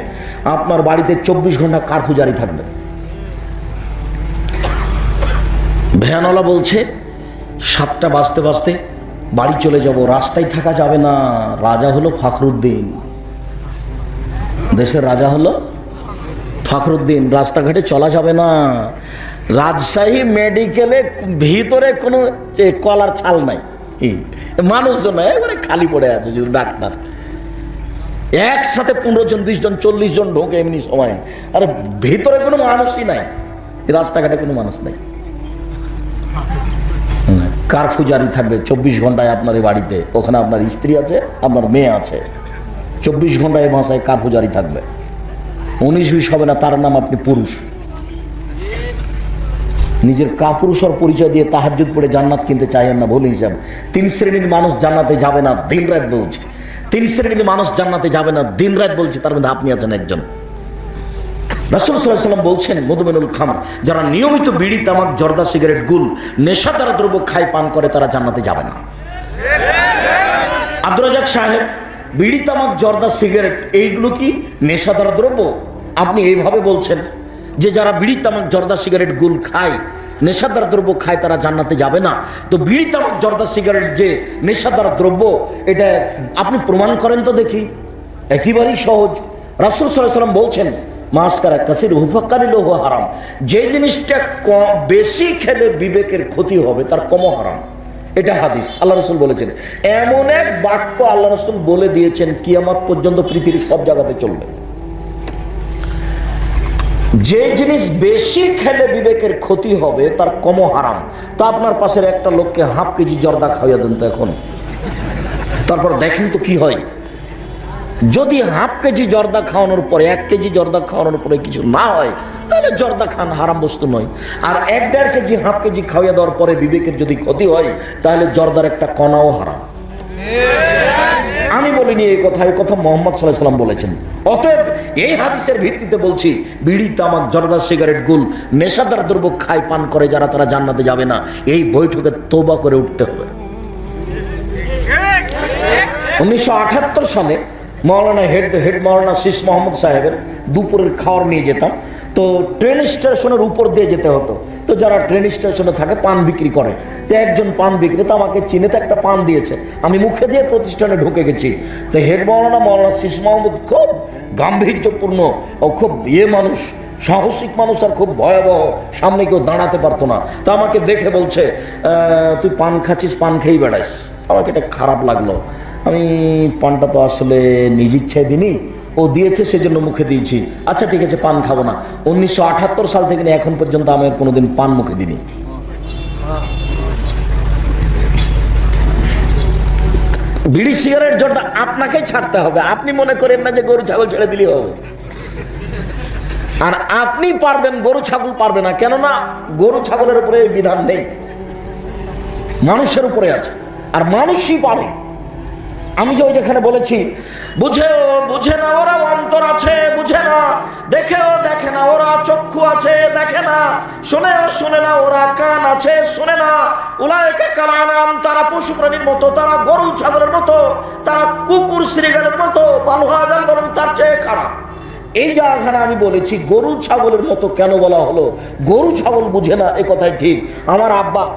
Speaker 1: আপনার বাড়িতে 24 ঘন্টা কারফিউ জারি থাকবে। ভ্যানওয়ালা বলছে 7টা বাজতে বাজতে বাড়ি চলে যাব, রাস্তায় থাকা যাবে না। রাজা হলো ফখরুদ্দিন, দেশের রাজা হলো ফখরুদ্দিন, রাস্তাঘাটে চলা যাবে না। রাজশাহী মেডিকেলে ভিতরে কোনো কলার ছাল নাই, মানুষজন একবারে খালি পড়ে আছে। ডাক্তার একসাথে 15 জন 20 জন 40 জন ঢোকে এমনি সময়, আর ভিতরে কোনো মানুষই নাই, রাস্তাঘাটে কোনো মানুষ নাই। কারফিউ জারি থাকবে 24 ঘন্টায় আপনার এই বাড়িতে। ওখানে আপনার স্ত্রী আছে, আপনার মেয়ে আছে, 24 ঘন্টায় ভাষায় কারফিউ জারি থাকবে। 19-20 হবে না, তার নাম আপনি পুরুষ। নিজের কাপুরুষের পরিচয় দিয়ে তাহাজ্জুদ পড়ে জান্নাত কিনতে চাইেন না, ভুল হিসাব। 3 শ্রেণীর মানুষ জান্নাতে যাবে না, দিন রাত বলছে। 3 শ্রেণীর মানুষ জান্নাতে যাবে না, দিন রাত বলছে, তার মধ্যে আপনি আছেন একজন। রাসূল সাল্লাল্লাহু আলাইহি ওয়াসাল্লাম বলছেন মদমিনুল খামর, যারা নিয়মিত বিড়ি, তামাক, জর্দা, সিগারেট, গুল, নেশাদার দ্রব্য খায় পান করে, তারা জান্নাতে যাবে না। আব্দুর রাজ্জাক সাহেব বিড়ি, তামাক, জর্দা, সিগারেট এইগুলো কি নেশাদার দ্রব্য? আপনি এইভাবে বলছেন যে যারা বিড়ি, তামাক, জর্দা, সিগারেট গুল খায়, নেশাদার দ্রব্য খায়, তারা জান্নাতে যাবে না। তো বিড়ি, তামাক, জর্দা, সিগারেট যে নেশাদার দ্রব্য, এটা আপনি প্রমাণ করেন তো দেখি। একেবারেই সহজ। রাসূল সাল্লাল্লাহু আলাইহি ওয়াসাল্লাম বলছেন, মাসকারা কাসির হুফাকারিল হু হারাম, যে জিনিসটা বেশি খেলে বিবেকের ক্ষতি হবে তার কমও হারাম। এটা হাদিস, আল্লাহ রাসূল বলেছেন। এমন এক বাক্য আল্লাহ রাসূল বলে দিয়েছেন, কিয়ামত পর্যন্ত পৃথিবীর সব জায়গাতে চলবে। যে জিনিস বেশি খেলে বিবেকের ক্ষতি হবে তার কমও হারাম। তা আপনার পাশের একটা লোককে হাফ কেজি জর্দা খাওয়াইয়া দেন তো এখন, তারপর দেখেন তো কি হয়। যদি হাফ কেজি জর্দা খাওয়ানোর পরে, 1 কেজি জর্দা খাওয়ানোর পরে কিছু না হয়, তাহলে জর্দা খান, হারাম বস্তু নয়। আর 1-1.5 কেজি হাফ কেজি খাওয়াইয়া দেওয়ার পরে বিবেকের যদি ক্ষতি হয়, তাহলে জর্দার একটা কণাও হারাম। আমি বলিনি এই কথা, এই কথা মুহাম্মদ সাল্লাল্লাহু আলাইহি ওয়াসাল্লাম বলেছেন। অতএব এই হাদিসের ভিত্তিতে বলছি, বিড়ি, তামাক, জর্দা, সিগারেট গুল নেশাদার দ্রব্য খায়, পান করে যারা, তারা জান্নাতে যাবে না। এই বৈঠকে তওবা করে উঠতে হবে। 1978 সালে মৌলানা হেড মৌলানা শীষ মোহাম্মদ সাহেবের দুপুরের খাওয়ার নিয়ে যেতাম। তো ট্রেন স্টেশনের উপর দিয়ে যেতে হতো। তো যারা ট্রেন স্টেশনে থাকে পান বিক্রি করে, তো একজন পান বিক্রেতা আমাকে চিনে, তো একটা পান দিয়েছে। আমি মুখে দিয়ে প্রতিষ্ঠানে ঢুকে গেছি। তো হেড মৌলানা শীষ মোহাম্মদ খুব গাম্ভীর্যপূর্ণ ও খুব মানুষ, সাহসিক মানুষ, আর খুব ভয়াবহ, সামনে কেউ দাঁড়াতে পারতো না। তো আমাকে দেখে বলছে, তুই পান খাচ্ছিস, পান খেয়েই বেড়াইস। আমাকে এটা খারাপ লাগলো। আমি পানটা তো আসলে নিজ ইচ্ছায় দিনি, ও দিয়েছে সেজন্য মুখে দিয়েছি। আচ্ছা ঠিক আছে, পান খাবো না। 1978 সাল থেকে এখন পর্যন্ত আমি আর কোনোদিন পান মুখে দিনি। বিড়ি, সিগারেট, জর্দা আপনাকেই ছাড়তে হবে। আপনি মনে করেন না যে গরু ছাগল ছেড়ে দিলেই হবে। আর আপনি পারবেন, গরু ছাগল পারবে না। কেননা গরু ছাগলের উপরে বিধান নেই, মানুষের উপরে আছে, আর মানুষই পারে। আমি যে ওই যেখানে বলেছি, বুঝে না ওরা অন্তর আছে, বুঝে না, দেখে না ওরা চক্ষু আছে, দেখে না, শুনে না ওরা কান আছে, শুনে না। উলাইকা কালানাম, তারা পশু প্রাণীর মতো, তারা গরু ছাগলের মতো, তারা কুকুর শ্রীগালের মতো, বালুহাজাল বরং তার চেয়ে খারাপ। এই জায়গাখানে আমি বলেছি গরু ছাগলের মতো কেন বলা হলো? গরু ছাগল বুঝে না, এ কথাই ঠিক।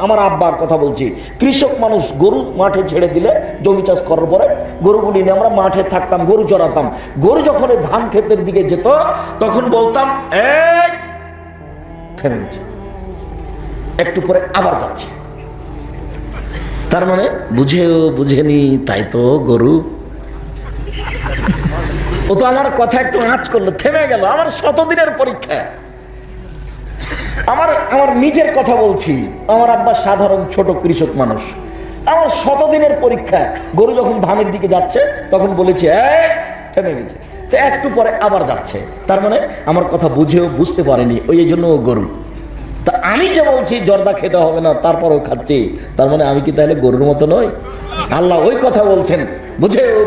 Speaker 1: আমার আব্বার কথা বলছি। কৃষক মানুষ, গরু মাঠে ছেড়ে দিলে জমি চাষ করার পরে গরুগুলি নিয়ে আমরা মাঠে থাকতাম, গরু চড়াতাম। গরু যখন ধান ক্ষেতের দিকে যেত, তখন বলতাম, থেমে গেছে, একটু পরে আবার যাচ্ছে। তার মানে বুঝেনি, তাই তো গরু। ও তো আমার কথা একটু আঁচ করলো, থেমে গেল। আমার 100 দিনের পরীক্ষা। আমার নিজের কথা বলছি। আমার আব্বা সাধারণ ছোট কৃষক মানুষ। আমার 100 দিনের পরীক্ষা। গরু যখন ধানের দিকে যাচ্ছে, তখন বলেছে থেমে গেছে, তো একটু পরে আবার যাচ্ছে। তার মানে আমার কথা বুঝতে পারেনি, এই জন্য ও গরু। তা আমি যে বলছি জর্দা খেতে হবে না, তারপরও খাচ্ছি, তার মানে আমি কি তাহলে গরুর মতো নই? আল্লাহ ওই কথা বলছেন,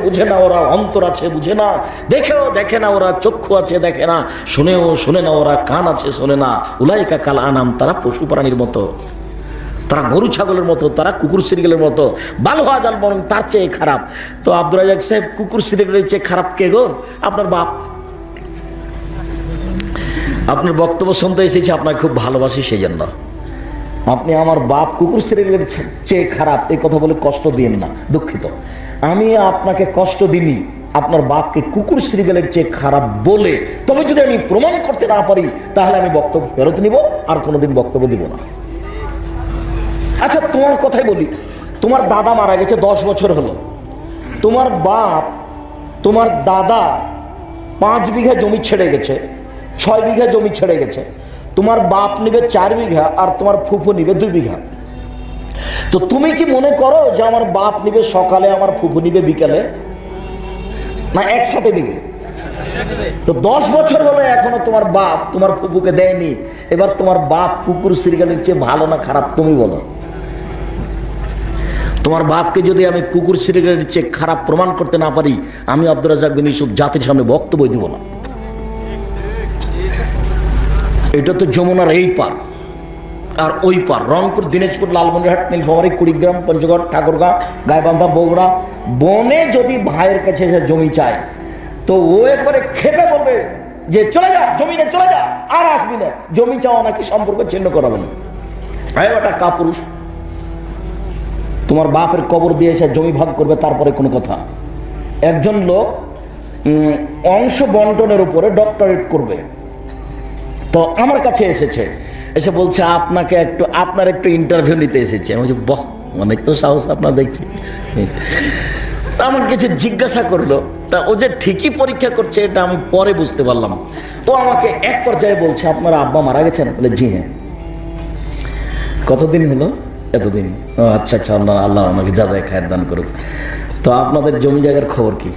Speaker 1: বুঝে না ওরা অন্তর আছে, বুঝে না, দেখে না ওরা চক্ষু আছে, দেখে না, শুনে না ওরা কান আছে, শোনে না। উলাইকা কাল আনাম, তারা পশু প্রাণীর মতো, তারা গরু ছাগলের মতো, তারা কুকুর শ্রীগালের মতো, বালুহাজাল বরং তার চেয়ে খারাপ। তো আব্দুর রাজ্জাক সাহেব, কুকুর শ্রীগালের চেয়ে খারাপ কে গো? আপনার বাপ। আপনার বক্তব্য শুনতে এসেছি, আপনাকে খুব ভালোবাসি, সেই জন্য। আপনি আমার বাপ কুকুর শ্রেণীর চেয়ে খারাপ এই কথা বলে কষ্ট দিন না, দুঃখিত। আমি আপনাকে কষ্ট দিনি আপনার বাপকে কুকুর শ্রীগালের চেয়ে খারাপ বলে। তবে যদি আমি প্রমাণ করতে না পারি, তাহলে আমি বক্তব্য ফেরত নিব, আর কোনোদিন বক্তব্য দিব না। আচ্ছা তোমার কথাই বলি, তোমার দাদা মারা গেছে 10 বছর হলো। তোমার বাপ, তোমার দাদা 5 বিঘা জমি ছেড়ে গেছে, 6 বিঘা জমি ছেড়ে গেছে। তোমার বাপ নিবে 4 বিঘা, আর তোমার ফুফু নিবে 2 বিঘা। তো তুমি কি মনে করো যে আমার বাপ নিবে সকালে, আমার ফুফু নিবে বিকালে, না একসাথে নিবে? তো 10 বছর হলো এখনো তোমার বাপ তোমার ফুফুকে দেয়নি। এবার তোমার বাপ কুকুর শ্রীগালের চেয়ে ভালো না খারাপ, তুমি বলো? তোমার বাপকে যদি আমি কুকুর শ্রীগালের চেয়ে খারাপ প্রমাণ করতে না পারি, আমি আব্দুর রাজ্জাক বিন ইউসুফ জাতির সামনে বক্তব্য দিব না। এটা তো যমুনার এই পার, আর ওই পার রংপুর, দিনাজপুর, লালমনিরহাট, নীলফামারী, কুড়িগ্রাম, পঞ্চগড়, ঠাকুরগাঁও, গাইবান্ধা, বগুড়া বনে যদি ভাইয়ের কাছে এসে জমি চায় তো ও একবারে খেপে বলবে যে চলে যা, জমিনে চলে যা, আর আসবি না। জমি চাওয়া নাকি সম্পর্ক ছিন্ন করাবেন। ওটা কাপুরুষ। তোমার বাপের কবর দিয়ে এসে জমি ভাগ করবে, তারপরে কোনো কথা। একজন লোক অংশ বন্টনের উপরে ডক্টরেট করবে, তো আমার কাছে এসেছে, এসে বলছে আপনার একটু ইন্টারভিউ নিতে এসেছে। আমি বলছি বাহ, অনেক তো সাহস আপনার দেখছি। তা আমার কিছু জিজ্ঞাসা করলো, তা ও যে ঠিকই পরীক্ষা করছে এটা আমি পরে বুঝতে পারলাম। তো আমাকে এক পর্যায়ে বলছে আপনার আব্বা মারা গেছেন? বলে জি হ্যাঁ। কতদিন হলো? এতদিন। ও আচ্ছা আচ্ছা, আল্লাহ আমাকে যা যায় খায়ের দান করুক। তো আপনাদের জমি জায়গার খবর কি?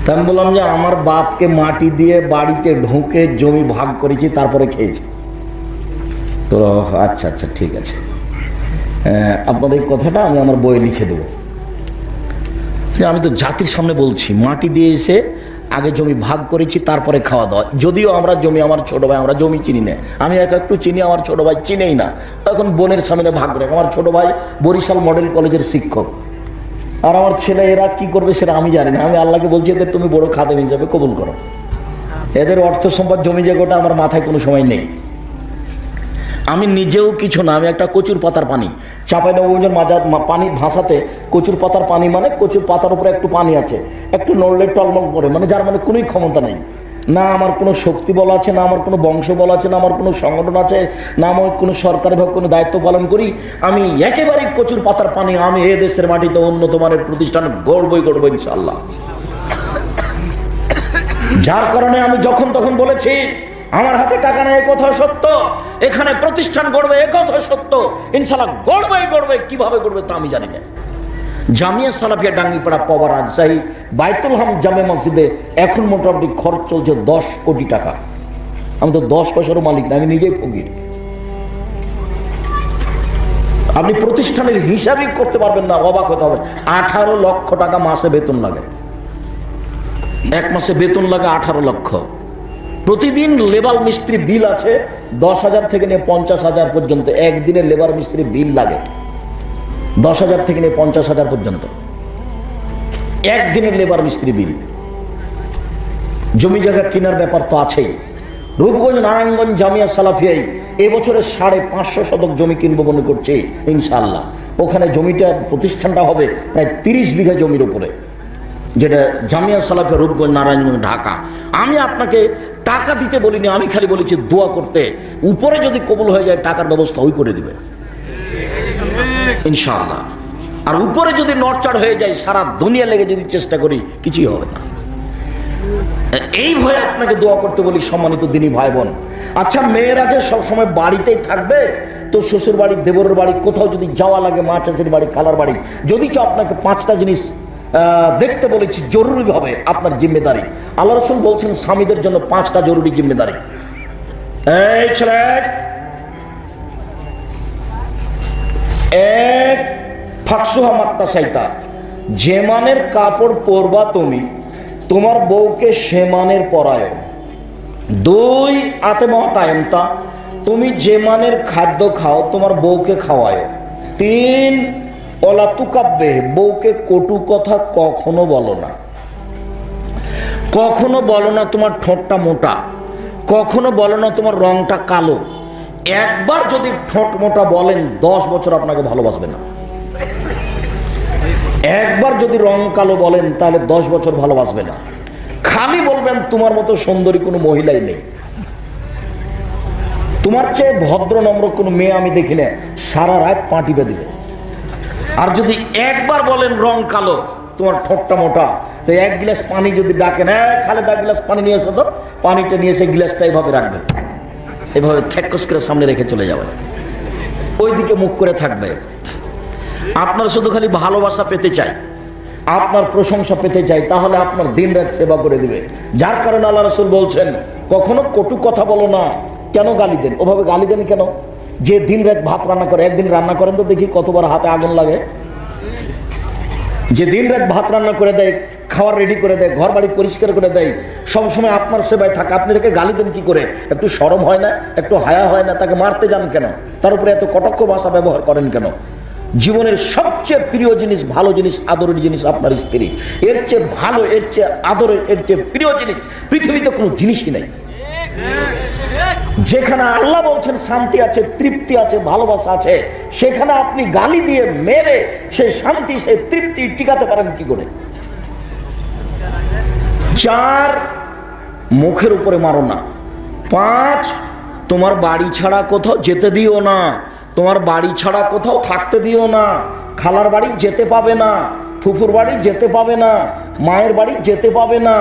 Speaker 1: তা আমি বললাম যে আমার বাপকে মাটি দিয়ে বাড়িতে ঢুকে জমি ভাগ করেছি, তারপরে খেয়েছি। তো আচ্ছা আচ্ছা ঠিক আছে, আপনাদের এই কথাটা আমি আমার বইয়ে লিখে দেবো। আমি তো জাতির সামনে বলছি, মাটি দিয়ে এসে আগে জমি ভাগ করেছি, তারপরে খাওয়া দাওয়া। যদিও আমরা জমি, আমার ছোট ভাই, আমরা জমি চিনি না, আমি একটু চিনি, আমার ছোট ভাই চিনেই না। এখন বোনের সামনে ভাগ করে, আমার ছোট ভাই বরিশাল মডেল কলেজের শিক্ষক, আর আমার ছেলে এরা কি করবে সেটা আমি জানি না। আমি আল্লাহকে বলছি এদের তুমি বড় খাদেম হিসাবে কবুল করো। এদের অর্থ সম্পদ জমি জায়গাটা আমার মাথায় কোনো সময় নেই। আমি নিজেও কিছু না, আমি একটা কচুর পাতার পানি, চাঁপাইনবাবগঞ্জের মাজার পানি ভাষাতে কচুর পাতার পানি মানে কচুর পাতার উপরে একটু পানি আছে, একটু নড়লে টলমল করে, মানে যার মানে কোনোই ক্ষমতা নেই। না আমার কোনো শক্তি বল আছে, না আমার কোনো বংশ বল আছে, না আমার কোনো সংগঠন আছে, না আমার কোনো সরকারিভাবে কোনো দায়িত্ব পালন করি। আমি একেবারেই কচুর পাতার পানি। আমি এ দেশের মাটিতে উন্নত মানের প্রতিষ্ঠান গড়বই ইনশাআল্লাহ। যার কারণে আমি যখন তখন বলেছি আমার হাতে টাকা নেই, কথা সত্য। এখানে প্রতিষ্ঠান গড়বে, কথা সত্য। ইনশাআল্লাহ গড়বে। কিভাবে গড়বে তা আমি জানি না। জামিয়া সালাফিয়া ডাঙ্গিপাড়া পবা রাজশাহী বাইতুল হাম জামে মসজিদে এখন মোটামুটি খরচ চলছে 10 কোটি টাকা। আমি তো 10 পয়সারও মালিক না, আমি নিজেই ফকির। আপনি প্রতিষ্ঠানের হিসাবই করতে পারবেন না, অবাক হতে হবে। 18 লক্ষ টাকা মাসে বেতন লাগে, এক মাসে বেতন লাগে 18 লক্ষ। প্রতিদিন লেবার মিস্ত্রি বিল আছে 10,000 থেকে নিয়ে 50,000 পর্যন্ত। একদিনের লেবার মিস্ত্রি বিল লাগে 10,000 থেকে নিয়ে 50,000 পর্যন্ত, একদিনের লেবার মিস্ত্রি বিল। জমি জায়গা কেনার ব্যাপার তো আছেই। রূপগঞ্জ নারায়ণগঞ্জ জামিয়া সালাফিয়ায় এবছরে 550 শতক জমি কিনবো মনে করছে ইনশাআল্লাহ। ওখানে জমিটা প্রতিষ্ঠানটা হবে প্রায় 30 বিঘা জমির উপরে, যেটা জামিয়া সালাফিয়া রূপগঞ্জ নারায়ণগঞ্জ ঢাকা। আমি আপনাকে টাকা দিতে বলিনি, আমি খালি বলেছি দোয়া করতে। উপরে যদি কবুল হয়ে যায় টাকার ব্যবস্থা ওই করে দিবে ইনশাআল্লাহ। আর উপরে যদি নড়চড় হয়ে যায়, সারা দুনিয়া লেগে যদি চেষ্টা করি, কিছুই হবে না। এই ভয়ে আপনাকে দোয়া করতে বলি সম্মানিত দিনী ভাই বোন। আচ্ছা, মেয়েরা যে সবসময় বাড়িতেই থাকবে, তো শ্বশুর বাড়ি, দেবরের বাড়ি, কোথাও যদি যাওয়া লাগে, মা চাচির বাড়ি, খালার বাড়ি, যদি আপনাকে 5টা জিনিস দেখতে বলেছি জরুরিভাবে, আপনার জিম্মেদারি। আল্লাহ রাসূল বলছেন স্বামীদের জন্য 5টা জরুরি জিম্মেদারি। এই ছেলে, 1 ফাকসুহা মাত্তা সাইতা, যে মানের কাপড় পরবা তুমি, তোমার বউকে সে মানের পরায়। 2 আতেমাতায়মতা, তুমি যে মানের খাদ্য খাও তোমার বউকে খাওয়ায়। 3 অলাতুকাব্বে, বউকে কটু কথা কখনো বলো না। কখনো বলো না তোমার ঠোঁটটা মোটা, কখনো বলো না তোমার রংটা কালো। একবার যদি ঠোঁট মোটা বলেন 10 বছর আপনাকে ভালোবাসবে না। একবার যদি রং কালো বলেন তাহলে 10 বছর ভালোবাসবে না। খালি বলবেন তোমার মতো সুন্দরী কোনো মহিলাই নেই, তোমার চেয়ে ভদ্র নম্র কোনো মেয়ে আমি দেখি না, সারা রাত পা টিপে দিবে। আর যদি একবার বলেন রং কালো, তোমার ঠোঁটটা মোটা, তো 1 গ্লাস পানি যদি ডাকেন, খালেদা 1 গ্লাস পানি নিয়ে এসো, তো পানিটা নিয়ে এসে গ্লাসটা এইভাবে রাখবে, এভাবে থ্যাকস করে সামনে রেখে চলে যাবে, ওইদিকে মুখ করে থাকবে। আপনার শুধু খালি ভালোবাসা পেতে চাই, আপনার প্রশংসা পেতে চাই, তাহলে আপনার দিন রাত সেবা করে দিবে। যার কারণে আল্লাহ রাসূল বলছেন কখনো কটু কথা বলো না। কেন গালি দেন? ওভাবে গালি দেন কেন? যে দিন রাত ভাত রান্না করে, একদিন রান্না করেন তো দেখি কতবার হাতে আগুন লাগে। যে দিন রাত ভাত রান্না করে দেয়, খাবার রেডি করে দেয়, ঘর বাড়ি পরিষ্কার করে দেয়, সবসময় আপনার সেবায় থাকে, আপনি তাকে গালি দেন কি করে? একটু শরম হয় না? একটু হায়া হয় না? তাকে মারতে যান কেন? তার উপরে এত কটাক্ষ ভাষা ব্যবহার করেন কেন? জীবনের সবচেয়ে প্রিয় জিনিস, ভালো জিনিস, আদরের জিনিস আপনার স্ত্রী। এর চেয়ে ভালো, এর চেয়ে আদরের, এর চেয়ে প্রিয় জিনিস পৃথিবীতে কোনো জিনিসই নেই। যেখানে আল্লাহ বলছেন শান্তি আছে, তৃপ্তি আছে, ভালোবাসা আছে, সেখানে আপনি গালি দিয়ে মেরে সে শান্তি, সে তৃপ্তি টিকাতে পারেন কি করে? 4, মুখের উপরে মারো না। 5, তোমার বাড়ি ছাড়া কোথাও যেতে দিও না, তোমার বাড়ি ছাড়া কোথাও থাকতে দিও না। খালার বাড়ি যেতে পাবে না, ফুফুর বাড়ি যেতে পাবে না, মায়ের বাড়ি যেতে পাবে না,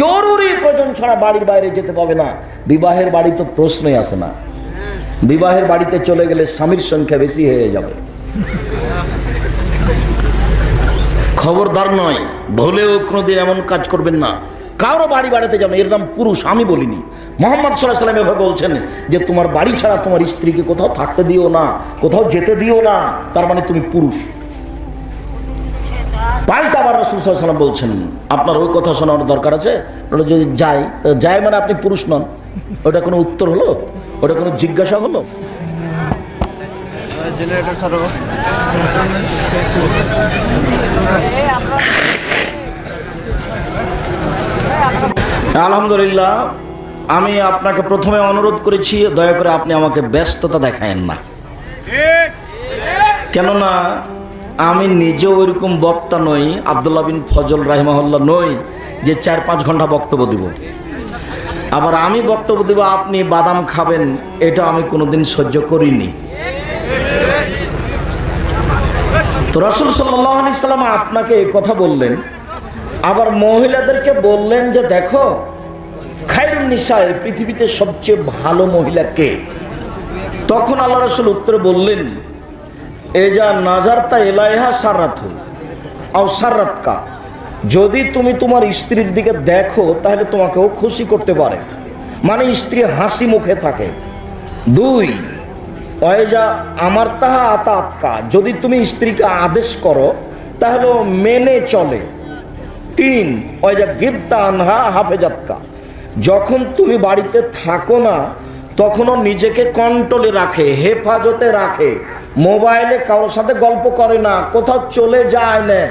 Speaker 1: জরুরি প্রয়োজন ছাড়া বাড়ির বাইরে যেতে পাবে না। বিবাহের বাড়ি তো প্রশ্নই আসে না। বিবাহের বাড়িতে চলে গেলে স্বামীর সংখ্যা বেশি হয়ে যাবে। খবরদার নয়, ভুলেও কোনোদিন এমন কাজ করবেন না। কারো বাড়ি বাড়াতে যাবেন, এর নাম পুরুষ। আমি বলিনি, মোহাম্মদ সাল্লাল্লাহু আলাইহি ওয়াসাল্লাম এভাবে বলছেন যে তোমার বাড়ি ছাড়া তোমার স্ত্রীকে কোথাও থাকতে দিও না, কোথাও যেতে দিও না, তার মানে তুমি পুরুষ। পাল্টা আবার রাসূল সাল্লাল্লাহু আলাইহি ওয়াসাল্লাম বলছেন, আপনার ওই কথা শোনার দরকার আছে? ওটা যদি যায় মানে আপনি পুরুষ নন। ওটা কোনো উত্তর হলো? ওটা কোনো জিজ্ঞাসা হলো? আলহামদুলিল্লাহ, আমি আপনাকে প্রথমে অনুরোধ করেছি দয়া করে আপনি আমাকে ব্যস্ততা দেখায়েন না। কেননা আমি নিজেও ওইরকম বক্তা নই, আব্দুল্লাহ বিন ফজল রাহিমাহুল্লাহ নই যে 4-5 ঘন্টা বক্তব্য দিব। আবার আমি বক্তব্য দিব আপনি বাদাম খাবেন, এটা আমি কোনোদিন সহ্য করিনি। তো রাসূল সাল্লাল্লাহু আলাইহি সাল্লাম আপনাকে এই কথা বললেন, আবার মহিলাদেরকে বললেন যে দেখো খায়রুন নিসায়ে, পৃথিবীতে সবচেয়ে ভালো মহিলা কে? তখন আল্লাহ রাসূল উত্তরে বললেন, এজা নাজারতা ইলাইহা সারাতু আও সারাতকা, যদি তুমি তোমার স্ত্রীর দিকে দেখো তাহলে তোমাকেও খুশি করতে পারে, মানে স্ত্রী হাসি মুখে থাকে। 2, ওয়াইজা আমার তাহা আতাতকা, যদি তুমি স্ত্রীকে আদেশ করো তাহলে মেনে চলে। 3, ওয়াইজা গিবতা আনহা হাফেজাতকা, যখন তুমি বাড়িতে থাকো না তখনও নিজেকে কন্ট্রোলে রাখে, হেফাজতে রাখে, মোবাইলে কারোর সাথে গল্প করে না, কোথাও চলে যায় না,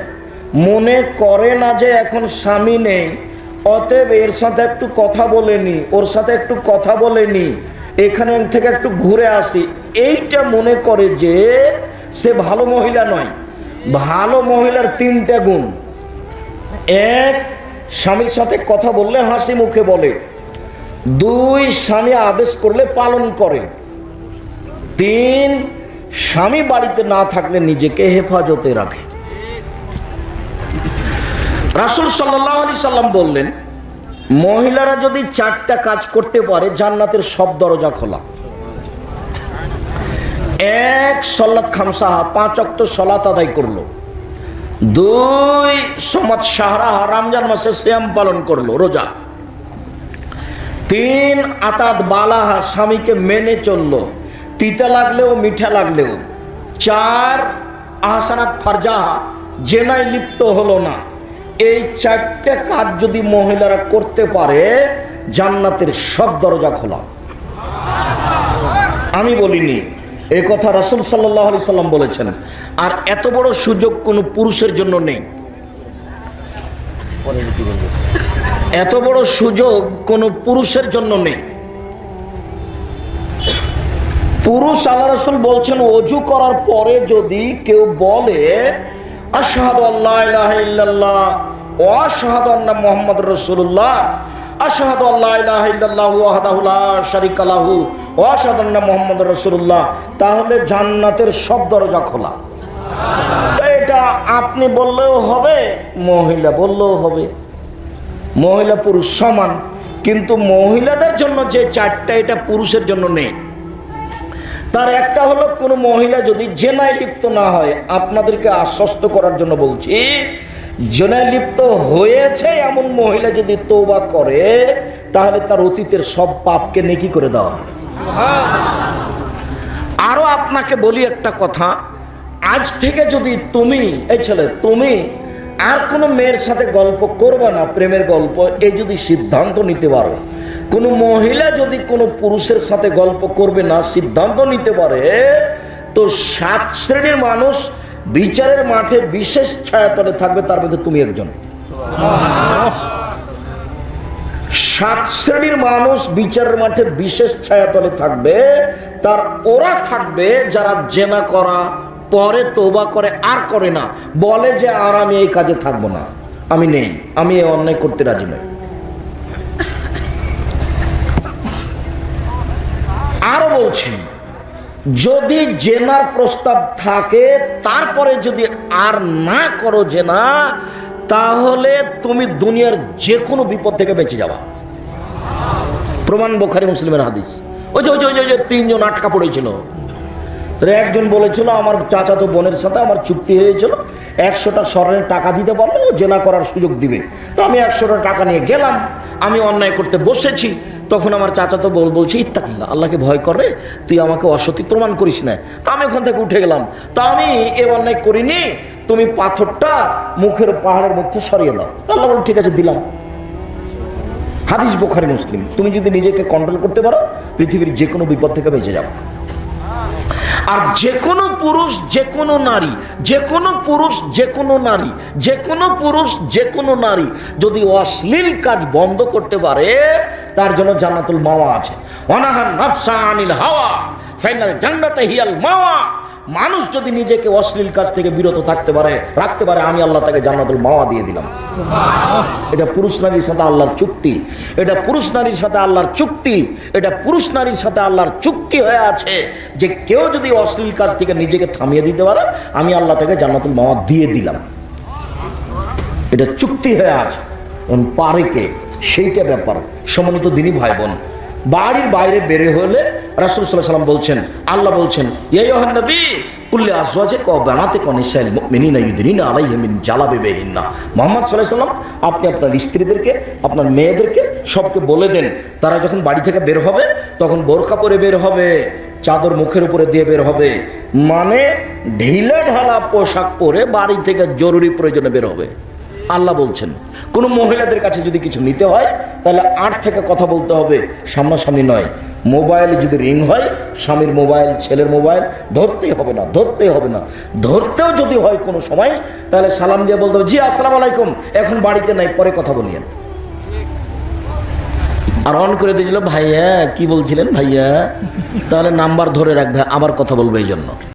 Speaker 1: মনে করে না যে এখন স্বামী নেই, অতএব এর সাথে একটু কথা বলেনি, ওর সাথে একটু কথা বলেনি, এখানে থেকে একটু ঘুরে আসি, এইটা মনে করে যে সে ভালো মহিলা নয়। ভালো মহিলার 3টা গুণ। 1, স্বামীর সাথে কথা বললে হাসি মুখে বলে। 2, স্বামী আদেশ করলে পালন করে। 3, স্বামী বাড়িতে না থাকলে নিজেকে হেফাজতে রাখে। রাসূল সাল্লাল্লাহু আলাইহি সাল্লাম বললেন, মহিলারা যদি 4টা কাজ করতে পারে জান্নাতের সব দরজা খোলা। 1, সালাত খামসাহা, 5 ওয়াক্ত সালাত আদায় করলো। 2, সমাত শাহরাহা, রমজান মাসে সিয়াম পালন করলো, রোজা। 3, আতাত বালাহা, স্বামীকে মেনে চললো, তিতা লাগলেও মিঠা লাগলেও। 4, আহসানাত ফারজাহা, জেনায় লিপ্ত হলো না। এই 4টে কাজ যদি মহিলারা করতে পারে জান্নাতের সব দরজা খোলা। আমি বলিনি, এই কথা রাসূল সাল্লাল্লাহু আলাইহি সাল্লাম বলেছেন। আর এত বড় সুযোগ কোনো পুরুষের জন্য নেই। এত বড় সুযোগ কোনো পুরুষের জন্য নেই। পুরুষ, আল্লাহ রাসূল বলছেন, ওযু করার পরে যদি কেউ বলে আশহাদু আল্লা ইলাহা ইল্লাল্লাহ ওয়া আশহাদু আন্না মুহাম্মাদুর রাসূলুল্লাহ, আশহাদু আল্লা ইলাহা ইল্লাল্লাহু ওয়াহদাহু লা শারীকা লাহু ওয়া আশহাদু আন্না মুহাম্মাদুর রাসূলুল্লাহ, তাহলে জান্নাতের সব দরজা খোলা। এটা আপনি বললেও হবে, মহিলা বললেও হবে, মহিলা পুরুষ সমান। কিন্তু মহিলাদের জন্য যে 4টা, এটা পুরুষের জন্য নেই। তার একটা হলো, কোনো মহিলা যদি জেনায় লিপ্ত না হয়, আপনাদেরকে আশ্বস্ত করার জন্য বলছি, জেনায় লিপ্ত হয়েছে এমন মহিলা যদি তওবা করে তাহলে তার অতীতের সব পাপকে নেকি করে দেওয়া হবে। আরো আপনাকে বলি একটা কথা, আজ থেকে যদি তুমি, এই ছেলে, তুমি আর কোনো মেয়ের সাথে গল্প করবে না, প্রেমের গল্প, এই যদি সিদ্ধান্ত নিতে পারো, কোনো মহিলা যদি কোনো পুরুষের সাথে গল্প করবে না সিদ্ধান্ত নিতে পারে, তো 7 শ্রেণীর মানুষ বিচারের মাঠে বিশেষ ছায়াতলে থাকবে, তার মধ্যে তুমি একজন। 7 শ্রেণীর মানুষ বিচারের মাঠে বিশেষ ছায়াতলে থাকবে, তার ওরা থাকবে যারা জেনা করা পরে তওবা করে আর করে না, বলে যে আর আমি এই কাজে থাকবো না, আমি নেই, আমি এই অন্যায় করতে রাজি নই। আরো বলছি, যদি জেনার প্রস্তাব থাকে তারপরে যদি আর না করো জেনা, তাহলে তুমি দুনিয়ার যে কোনো বিপদ থেকে বেঁচে যাবা। প্রমাণ বুখারী মুসলিমের হাদিস। ওই যে 3 জন আটকা পড়েছিল, একজন বলেছিল আমার চাচাতো বোনের সাথে আমার চুক্তি হয়েছিল, 100টা স্বর্ণের টাকা দিতে পারলে ও জেনা করার সুযোগ দিবে। তো আমি 100টা টাকা নিয়ে গেলাম, আমি অন্যায় করতে বসেছি। তখন আমার চাচাতো বোন বলছে ইত্তাকিল্লাহ, আল্লাহকে ভয় করে, তুই আমাকে অসতী প্রমাণ করিস না। তা আমি ওখান থেকে উঠে গেলাম, তা আমি এ অন্যায় করিনি, তুমি পাথরটা মুখের পাহাড়ের মধ্যে সরিয়ে দাও। আল্লাহ বল ঠিক আছে দিলাম। হাদিস বুখারী মুসলিম। তুমি যদি নিজেকে কন্ট্রোল করতে পারো, পৃথিবীর যে কোনো বিপদ থেকে বেঁচে যাও। আর যে কোনো পুরুষ যে কোনো নারী, যে কোনো পুরুষ যে কোনো নারী, যে কোনো পুরুষ যে কোনো নারী যদি অশ্লীল কাজ বন্ধ করতে পারে, তার জন্য জান্নাতুল মাওয়া আছে। ওয়ানাহান নাফসা আনিল হাওয়া ফাইনাল জান্নাতে হিয়াল মাওয়া। মানুষ যদি নিজেকে অশ্লীল কাজ থেকে বিরত রাখতে পারে, আমি আল্লাহ তাকে জান্নাতুল মাওয়া দিয়ে দিলাম। এটা পুরুষ নারীর সাথে আল্লাহর চুক্তি, এটা পুরুষ নারীর সাথে আল্লাহর চুক্তি, এটা পুরুষ নারীর সাথে আল্লাহর চুক্তি হয়ে আছে যে কেউ যদি অশ্লীল কাজ থেকে নিজেকে থামিয়ে দিতে পারে, আমি আল্লাহ তাকে জান্নাতুল মাওয়া দিয়ে দিলাম। এটা চুক্তি হয়ে আছে, পারে কে সেইটা ব্যাপার। সম্মানিত দিনী ভাই বোন, বাড়ির বাইরে বের হলে রাসূল সাল্লাল্লাহু আলাইহি ওয়াসাল্লাম বলছেন, আল্লাহ বলছেন ইয়া আইয়ুহান নবী কুল্লি আজওয়াজিকা ওয়া বানাতিকা ওয়া নিসাইল মুমিনিনা ইউদিনিনা আলাইহিম মিন জালাবিবিহিন্না। মুহাম্মদ সাল্লাল্লাহু আলাইহি ওয়াসাল্লাম আপনি আপনার স্ত্রীদেরকে, আপনার মেয়েদেরকে সবকে বলে দেন, তারা যখন বাড়ি থেকে বের হবে তখন বোরকা পরে বের হবে, চাদর মুখের উপরে দিয়ে বের হবে, মানে ঢিলা ঢালা পোশাক পরে বাড়ি থেকে জরুরি প্রয়োজনে বের হবে। আল্লাহ বলছেন কোনো মহিলাদের কাছে যদি কিছু নিতে হয় তাহলে 8 থেকে কথা বলতে হবে, সামনাসামনি নয়। মোবাইলে যদি রিং হয়, স্বামীর মোবাইল, ছেলের মোবাইল, ধরতেই হবে না। ধরতেও যদি হয় কোনো সময়, তাহলে সালাম দিয়ে বলতে হবে জি আসসালামু আলাইকুম, এখন বাড়িতে নাই, পরে কথা বলিয়েন। আর অন করে দিয়েছিল ভাইয়া কি বলছিলেন ভাইয়া, তাহলে নাম্বার ধরে রাখবে, আবার কথা বলবে এই জন্য।